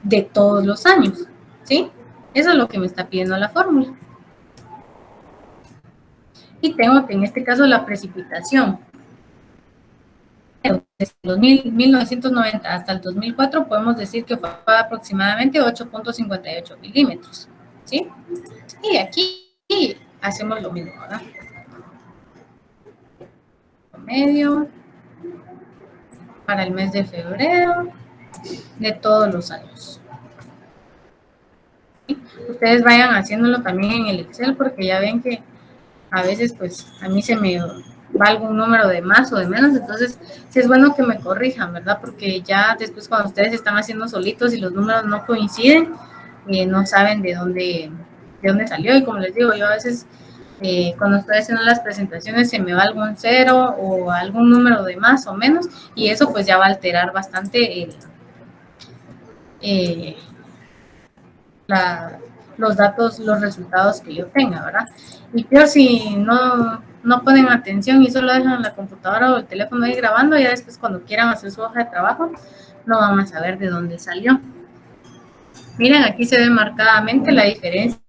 de todos los años, ¿sí? Eso es lo que me está pidiendo la fórmula. Y tengo que en este caso la precipitación desde 1990 hasta el 2004 podemos decir que fue aproximadamente 8.58 milímetros, ¿sí? Y aquí hacemos lo mismo, ¿verdad? Promedio para el mes de febrero de todos los años. ¿Sí? Ustedes vayan haciéndolo también en el Excel porque ya ven que a veces pues a mí se me va algún número de más o de menos, entonces sí es bueno que me corrijan, ¿verdad? Porque ya después cuando ustedes están haciendo solitos y los números no coinciden, no saben de dónde salió. Y como les digo, yo a veces cuando estoy haciendo las presentaciones se me va algún cero o algún número de más o menos, y eso pues ya va a alterar bastante los datos, los resultados que yo tenga, ¿verdad? Y peor si no ponen atención y solo dejan la computadora o el teléfono ahí grabando, ya después cuando quieran hacer su hoja de trabajo, no van a saber de dónde salió. Miren, aquí se ve marcadamente la diferencia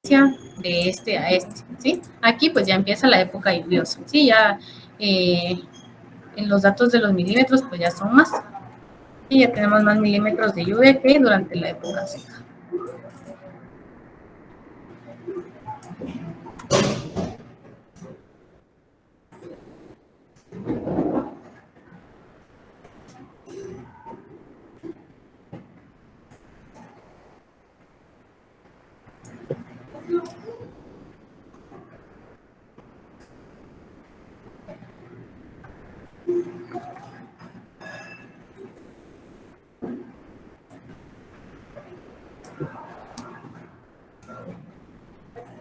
de este a este, ¿sí? Aquí pues ya empieza la época lluviosa, ¿sí? Ya en los datos de los milímetros pues ya son más. Y ya tenemos más milímetros de lluvia que durante la época seca.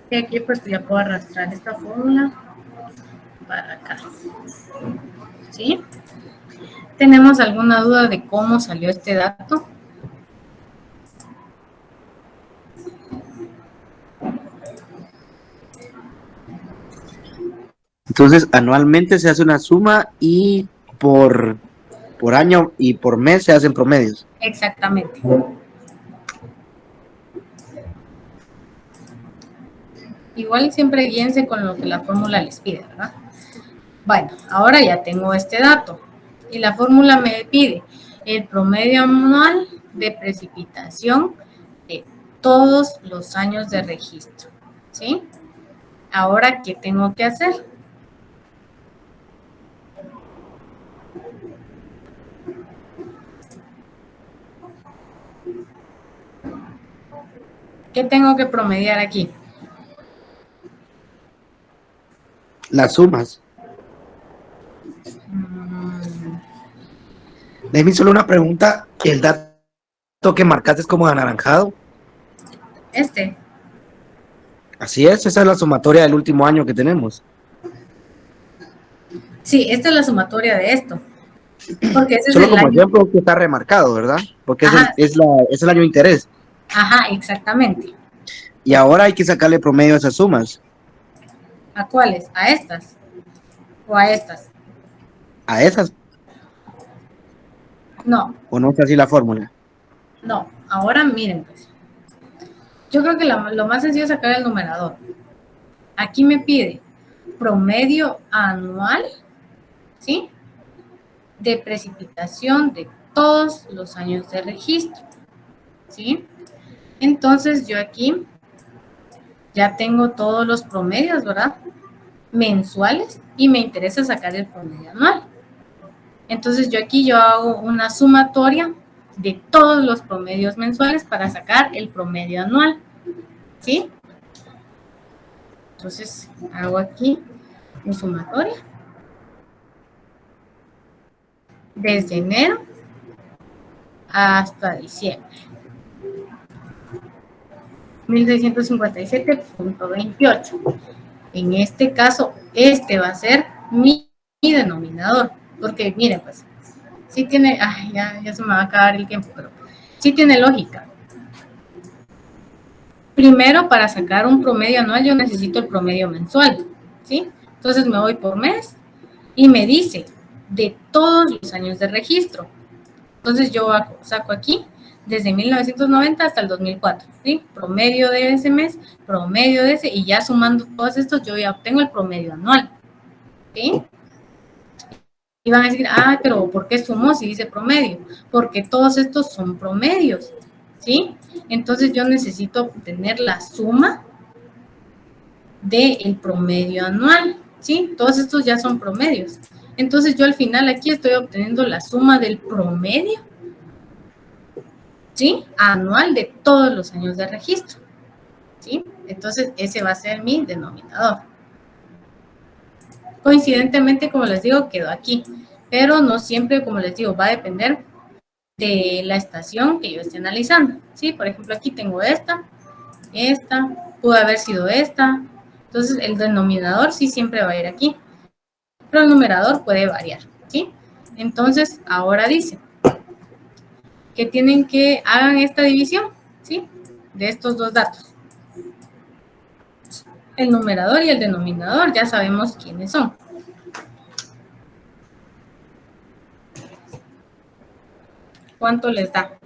Y aquí pues ya puedo arrastrar esta fórmula para acá. ¿Sí? ¿Tenemos alguna duda de cómo salió este dato? Entonces, anualmente se hace una suma y por año y por mes se hacen promedios. Exactamente. Igual siempre guíense con lo que la fórmula les pide, ¿verdad? Bueno, ahora ya tengo este dato y la fórmula me pide el promedio anual de precipitación de todos los años de registro, ¿sí? Ahora, ¿qué tengo que hacer? ¿Qué tengo que promediar aquí? Las sumas. Déjame solo una pregunta. ¿El dato que marcaste es como anaranjado? Este. Así es, esa es la sumatoria del último año que tenemos. Sí, esta es la sumatoria de esto. Porque ese es Solo el como año. ejemplo que está remarcado, ¿verdad? Porque Ajá. es el año de interés. Ajá, exactamente. Y ahora hay que sacarle promedio a esas sumas. ¿A cuáles? ¿A estas? ¿O a estas? A esas, No, o no es así la fórmula. no. Ahora miren, pues. Yo creo que lo más sencillo es sacar el numerador. Aquí me pide promedio anual, ¿sí? De precipitación de todos los años de registro, ¿sí? Entonces yo aquí ya tengo todos los promedios, ¿verdad? Mensuales, y me interesa sacar el promedio anual. Entonces yo hago una sumatoria de todos los promedios mensuales para sacar el promedio anual, ¿sí? Entonces hago aquí mi sumatoria desde enero hasta diciembre. 1657.28. En este caso, este va a ser mi denominador, porque miren, pues, sí tiene, ay, ya se me va a acabar el tiempo, pero sí tiene lógica. Primero, para sacar un promedio anual, yo necesito el promedio mensual, ¿sí? Entonces me voy por mes y me dice de todos los años de registro. Entonces yo saco aquí desde 1990 hasta el 2004, ¿sí? Promedio de ese mes, promedio de ese, y ya sumando todos estos, yo ya obtengo el promedio anual, ¿sí? Y van a decir, ah, pero ¿por qué sumó si dice promedio? Porque todos estos son promedios, ¿sí? Entonces yo necesito obtener la suma del promedio anual, ¿sí? Todos estos ya son promedios. Entonces yo al final aquí estoy obteniendo la suma del promedio, ¿sí? Anual de todos los años de registro, ¿sí? Entonces ese va a ser mi denominador. Coincidentemente, como les digo, quedó aquí, pero no siempre, como les digo, va a depender de la estación que yo esté analizando, ¿sí? Por ejemplo, aquí tengo esta, pudo haber sido esta, entonces el denominador sí siempre va a ir aquí, pero el numerador puede variar, ¿sí? Entonces, ahora dice que tienen que hagan esta división, ¿sí? De estos dos datos. El numerador y el denominador ya sabemos quiénes son. ¿Cuánto les da?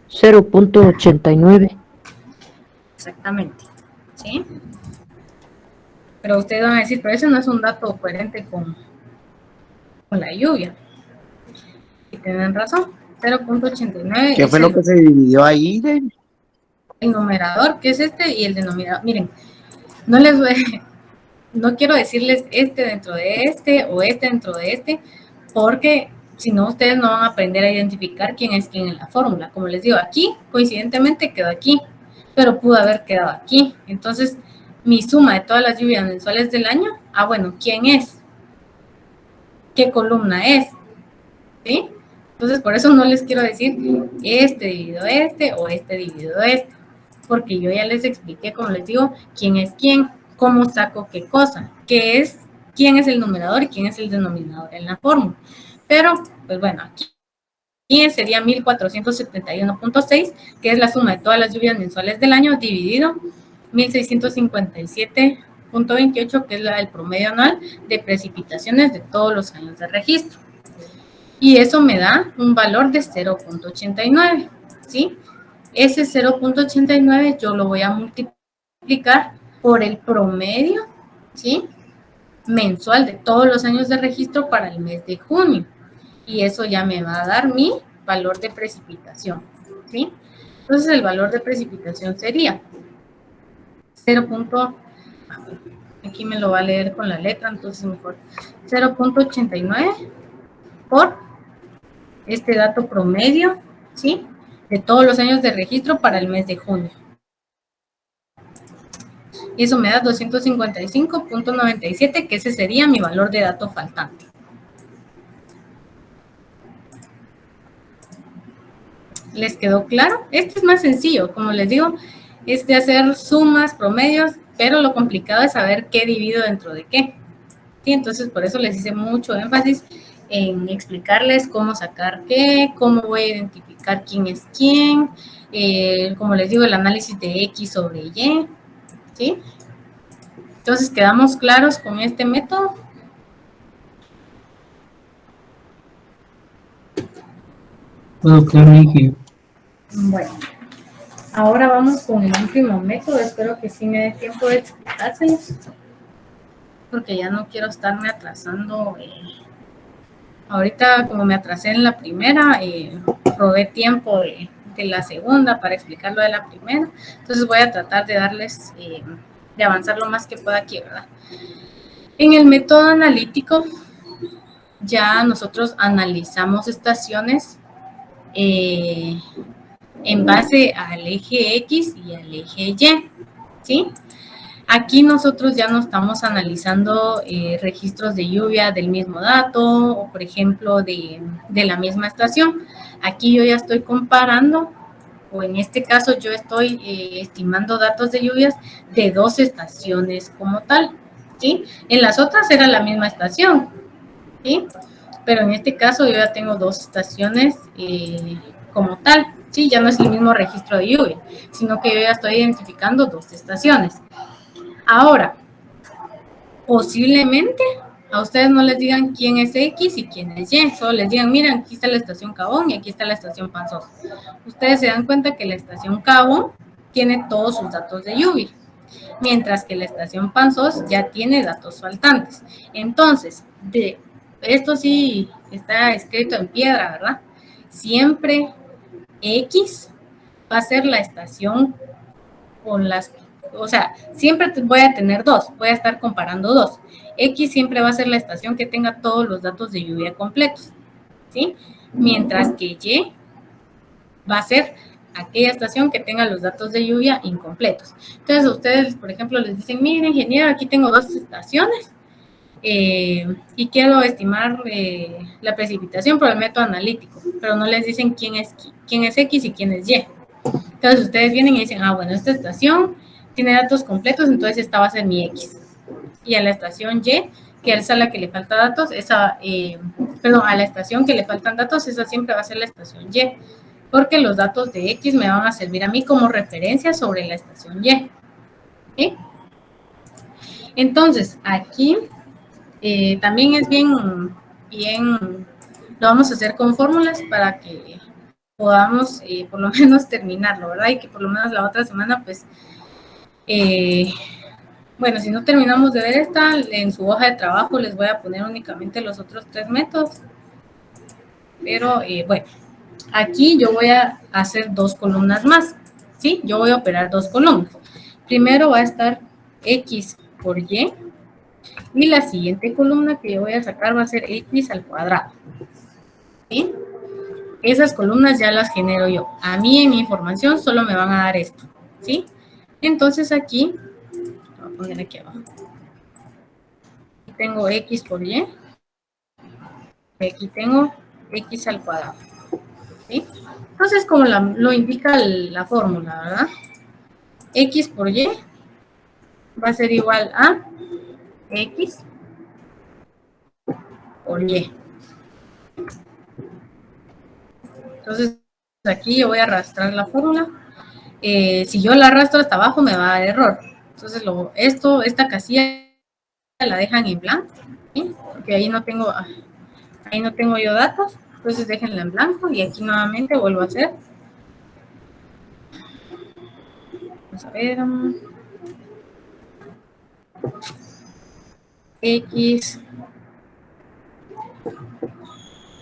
$0.89. Exactamente, ¿sí? Pero ustedes van a decir, pero eso no es un dato coherente con la lluvia. Y tienen razón, 0.89. ¿Qué fue lo que se dividió ahí? El numerador, que es este, y el denominador. Miren, no quiero decirles este dentro de este o este dentro de este, porque si no, ustedes no van a aprender a identificar quién es quién en la fórmula. Como les digo, aquí, coincidentemente, quedó aquí, pero pudo haber quedado aquí. Entonces, mi suma de todas las lluvias mensuales del año, bueno, ¿quién es? ¿Qué columna es? ¿Sí? Entonces, por eso no les quiero decir este dividido este o este dividido este, porque yo ya les expliqué, como les digo, quién es quién, cómo saco qué cosa, quién es el numerador y quién es el denominador en la fórmula. Pero, pues bueno, aquí sería 1471.6, que es la suma de todas las lluvias mensuales del año, dividido 1657.28, que es el promedio anual de precipitaciones de todos los años de registro. Y eso me da un valor de 0.89, ¿sí? Ese 0.89 yo lo voy a multiplicar por el promedio, ¿sí? Mensual de todos los años de registro para el mes de junio. Y eso ya me va a dar mi valor de precipitación, ¿sí? Entonces el valor de precipitación sería 0. Aquí me lo va a leer con la letra, entonces mejor 0.89 por este dato promedio, ¿sí? De todos los años de registro para el mes de junio. Y eso me da 255.97, que ese sería mi valor de dato faltante. ¿Les quedó claro? Este es más sencillo, como les digo, es de hacer sumas, promedios, pero lo complicado es saber qué divido dentro de qué. ¿Sí? Entonces, por eso les hice mucho énfasis en explicarles cómo sacar qué, cómo voy a identificar quién es quién, como les digo, el análisis de X sobre Y, ¿sí? Entonces, ¿quedamos claros con este método? Todo claro, Iggy. Bueno, ahora vamos con el último método. Espero que sí me dé tiempo de explicárselos, porque ya no quiero estarme atrasando. Ahorita, como me atrasé en la primera, robé tiempo de la segunda para explicar lo de la primera. Entonces voy a tratar de darles, de avanzar lo más que pueda aquí, ¿verdad? En el método analítico, ya nosotros analizamos estaciones en base al eje X y al eje Y, ¿sí? Aquí nosotros ya no estamos analizando registros de lluvia del mismo dato o, por ejemplo, de la misma estación. Aquí yo ya estoy comparando, o en este caso yo estoy estimando datos de lluvias de 2 estaciones como tal, ¿sí? En las otras era la misma estación, ¿sí? Pero en este caso yo ya tengo 2 estaciones como tal, ¿sí? Ya no es el mismo registro de lluvia, sino que yo ya estoy identificando 2 estaciones. Ahora, posiblemente a ustedes no les digan quién es X y quién es Y, solo les digan, miren, aquí está la estación Cabón y aquí está la estación Panzós. Ustedes se dan cuenta que la estación Cabón tiene todos sus datos de lluvia, mientras que la estación Panzós ya tiene datos faltantes. Entonces, esto sí está escrito en piedra, ¿verdad? Siempre X va a ser la estación con las, o sea, siempre voy a tener 2, voy a estar comparando 2. X siempre va a ser la estación que tenga todos los datos de lluvia completos, ¿sí? Mientras que Y va a ser aquella estación que tenga los datos de lluvia incompletos. Entonces, a ustedes, por ejemplo, les dicen, miren, ingeniero, aquí tengo 2 estaciones y quiero estimar la precipitación por el método analítico, pero no les dicen quién es X y quién es Y. Entonces ustedes vienen y dicen, ah, bueno, esta estación tiene datos completos, entonces esta va a ser mi X. Y a la estación Y, que es a la que le falta datos, esa, perdón, a la estación que le faltan datos, esa siempre va a ser la estación Y, porque los datos de X me van a servir a mí como referencia sobre la estación Y. ¿Sí? Entonces, aquí también es bien, lo vamos a hacer con fórmulas para que podamos por lo menos terminarlo, ¿verdad? Y que por lo menos la otra semana, pues, bueno, si no terminamos de ver esta, en su hoja de trabajo les voy a poner únicamente los otros 3 métodos. Pero, bueno, aquí yo voy a hacer 2 columnas más, ¿sí? Yo voy a operar 2 columnas. Primero va a estar X por Y, y la siguiente columna que yo voy a sacar va a ser X al cuadrado, ¿sí? Esas columnas ya las genero yo. A mí en mi información solo me van a dar esto, ¿sí? Entonces aquí, voy a poner aquí abajo. Tengo X por Y. Aquí tengo X al cuadrado, ¿sí? Entonces, como lo indica la fórmula, ¿verdad? X por Y va a ser igual a X por Y. Entonces, aquí yo voy a arrastrar la fórmula. Si yo la arrastro hasta abajo me va a dar error. Entonces, esta casilla la dejan en blanco, ¿sí? Porque ahí no tengo yo datos. Entonces, déjenla en blanco y aquí nuevamente vuelvo a hacer. Vamos a ver. X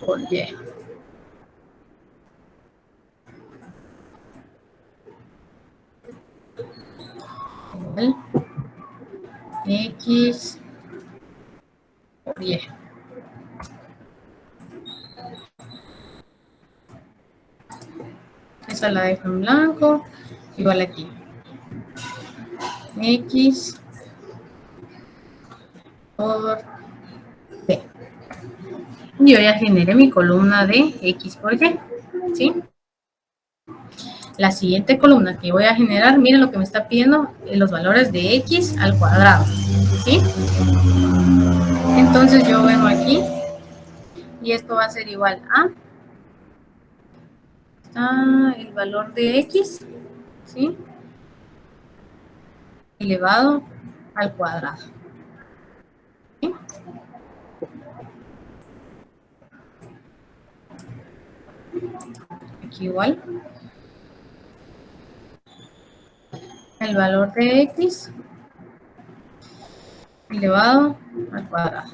por Y. X por Y. esta la dejo en blanco, igual aquí. X por B. Yo ya generé mi columna de X por Y, ¿sí? La siguiente columna que voy a generar, miren lo que me está pidiendo, los valores de X al cuadrado, ¿sí? Entonces yo vengo aquí y esto va a ser igual a el valor de X, ¿sí? Elevado al cuadrado. ¿Sí? Aquí igual. El valor de X elevado al cuadrado.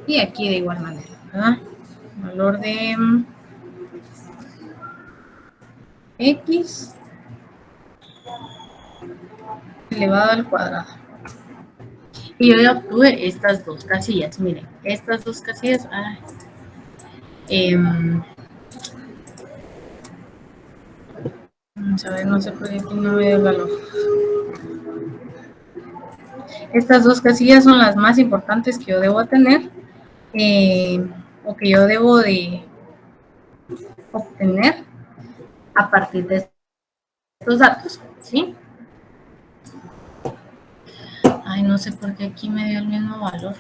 Y aquí de igual manera, ¿verdad? Valor de X elevado al cuadrado. Y yo ya obtuve estas dos casillas. Miren, estas dos casillas. Vamos a ver, no sé por qué aquí no veo el valor. Estas dos casillas son las más importantes que yo debo tener. O que yo debo de obtener a partir de estos datos, ¿sí? Ay, no sé por qué aquí me dio el mismo valor.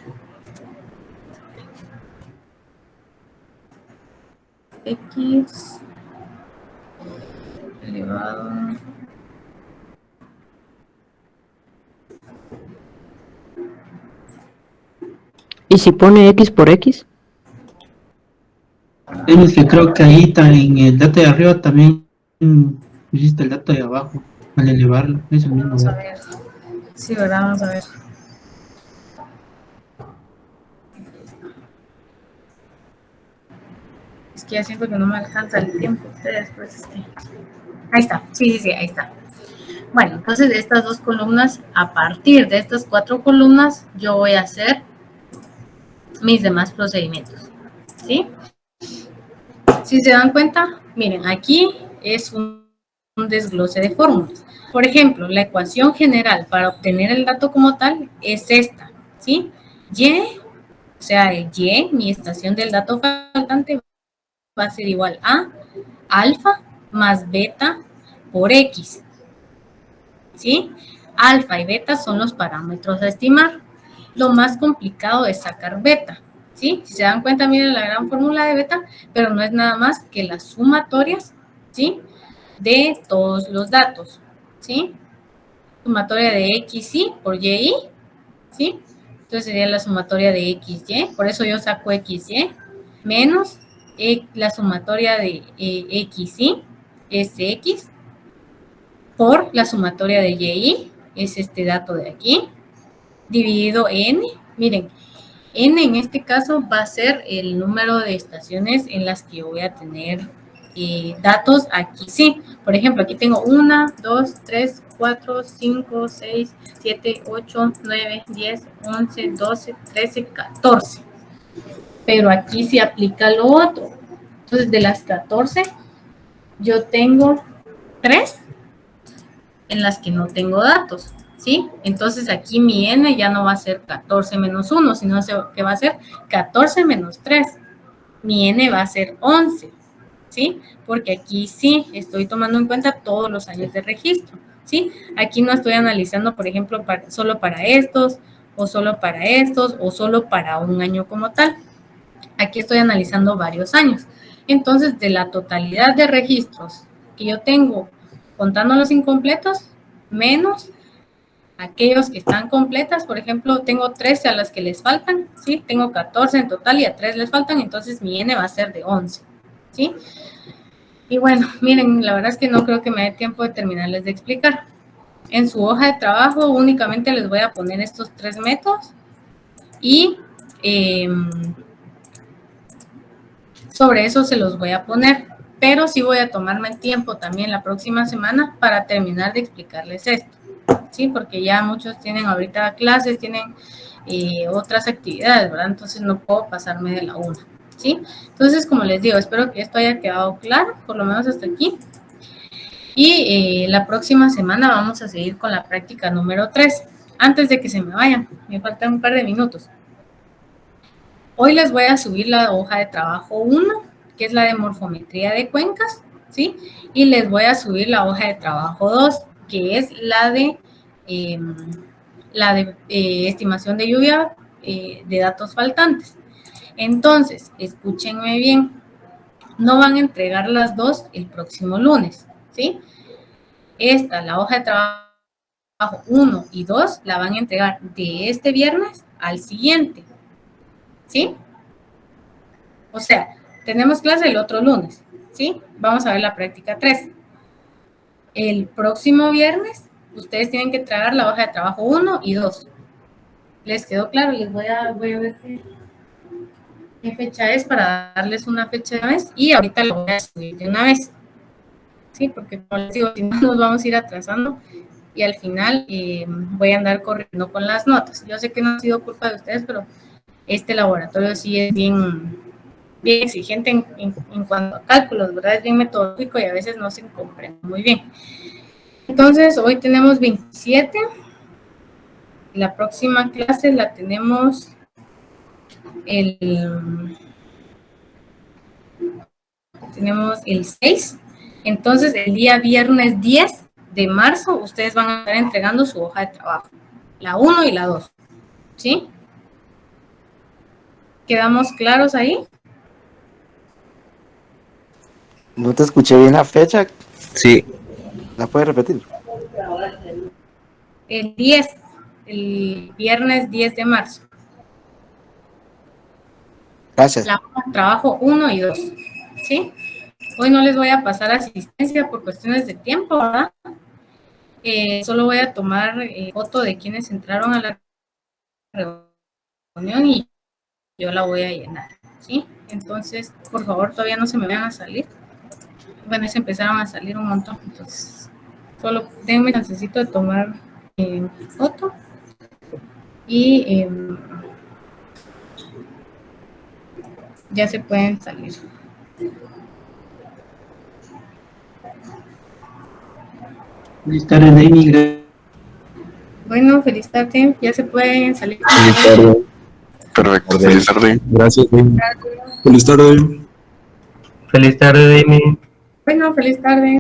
X elevado. ¿Y si pone X por X? Es que creo que ahí en el dato de arriba también pusiste el dato de abajo al elevarlo. Es el mismo Vamos a dato. ver. Sí, ¿verdad? Vamos a ver. Es que ya siento que no me alcanza el tiempo. Ustedes, pues, ahí está. Sí, ahí está. Bueno, entonces de estas dos columnas, a partir de estas 4 columnas, yo voy a hacer mis demás procedimientos. ¿Sí? Si se dan cuenta, miren, aquí es un desglose de fórmulas. Por ejemplo, la ecuación general para obtener el dato como tal es esta, ¿sí? Y, o sea, Y, mi estación del dato faltante, va a ser igual a alfa más beta por X, ¿sí? Alfa y beta son los parámetros a estimar. Lo más complicado es sacar beta, ¿sí? Si se dan cuenta, miren la gran fórmula de beta, pero no es nada más que las sumatorias, ¿sí? De todos los datos, ¿sí? Sumatoria de XY por YY, ¿sí? Entonces sería la sumatoria de XY, por eso yo saco XY, menos la sumatoria de XY, es X, por la sumatoria de YY, es este dato de aquí, dividido N, miren, N en este caso va a ser el número de estaciones en las que voy a tener datos aquí, sí. Por ejemplo, aquí tengo 1, 2, 3, 4, 5, 6, 7, 8, 9, 10, 11, 12, 13, 14. Pero aquí se aplica lo otro. Entonces, de las 14, yo tengo 3 en las que no tengo datos, ¿sí? Entonces aquí mi n ya no va a ser 14 menos 1, sino que va a ser 14 menos 3. Mi n va a ser 11, ¿sí? Porque aquí sí estoy tomando en cuenta todos los años de registro, ¿sí? Aquí no estoy analizando, por ejemplo, solo para estos, o solo para estos, o solo para un año como tal. Aquí estoy analizando varios años. Entonces, de la totalidad de registros que yo tengo, contando los incompletos, menos aquellos que están completas, por ejemplo, tengo 13 a las que les faltan, ¿sí? Tengo 14 en total y a 3 les faltan, entonces mi n va a ser de 11, ¿sí? Y bueno, miren, la verdad es que no creo que me dé tiempo de terminarles de explicar. En su hoja de trabajo únicamente les voy a poner estos 3 métodos y sobre eso se los voy a poner, pero sí voy a tomarme el tiempo también la próxima semana para terminar de explicarles esto, ¿sí? Porque ya muchos tienen ahorita clases, tienen otras actividades, ¿verdad? Entonces no puedo pasarme de la una, ¿sí? Entonces, como les digo, espero que esto haya quedado claro, por lo menos hasta aquí. Y la próxima semana vamos a seguir con la práctica número 3. Antes de que se me vayan, me faltan un par de minutos. Hoy les voy a subir la hoja de trabajo 1, que es la de morfometría de cuencas, ¿sí? Y les voy a subir la hoja de trabajo 2, que es la de estimación de lluvia de datos faltantes. Entonces, escúchenme bien, no van a entregar las dos el próximo lunes, ¿sí? La hoja de trabajo 1 y 2, la van a entregar de este viernes al siguiente, ¿sí? O sea, tenemos clase el otro lunes, ¿sí? Vamos a ver la práctica 3. El próximo viernes, ustedes tienen que entregar la hoja de trabajo 1 y 2. ¿Les quedó claro? Les voy a ver qué fecha es para darles una fecha de una vez y ahorita lo voy a subir de una vez. Sí, porque como les digo, si no nos vamos a ir atrasando y al final voy a andar corriendo con las notas. Yo sé que no ha sido culpa de ustedes, pero este laboratorio sí es bien exigente en cuanto a cálculos, ¿verdad? Es bien metodológico y a veces no se comprende muy bien. Entonces, hoy tenemos 27. La próxima clase la tenemos el 6. Entonces, el día viernes 10 de marzo, ustedes van a estar entregando su hoja de trabajo. La 1 y la 2. ¿Sí? ¿Quedamos claros ahí? No te escuché bien la fecha. Sí. ¿La puedes repetir? El 10, el viernes 10 de marzo. Gracias. La hoja de trabajo 1 y 2. ¿Sí? Hoy no les voy a pasar asistencia por cuestiones de tiempo, ¿verdad? Solo voy a tomar foto de quienes entraron a la reunión y yo la voy a llenar, ¿sí? Entonces, por favor, todavía no se me vayan a salir. Bueno, se empezaron a salir un montón, entonces, solo denme chancecito de tomar foto y ya se pueden salir. Feliz tarde, Amy. Bueno, feliz tarde, ya se pueden salir. Feliz tarde. Perfecto, feliz tarde. Gracias. Feliz tarde. Feliz tarde, Amy. Bueno, feliz tarde.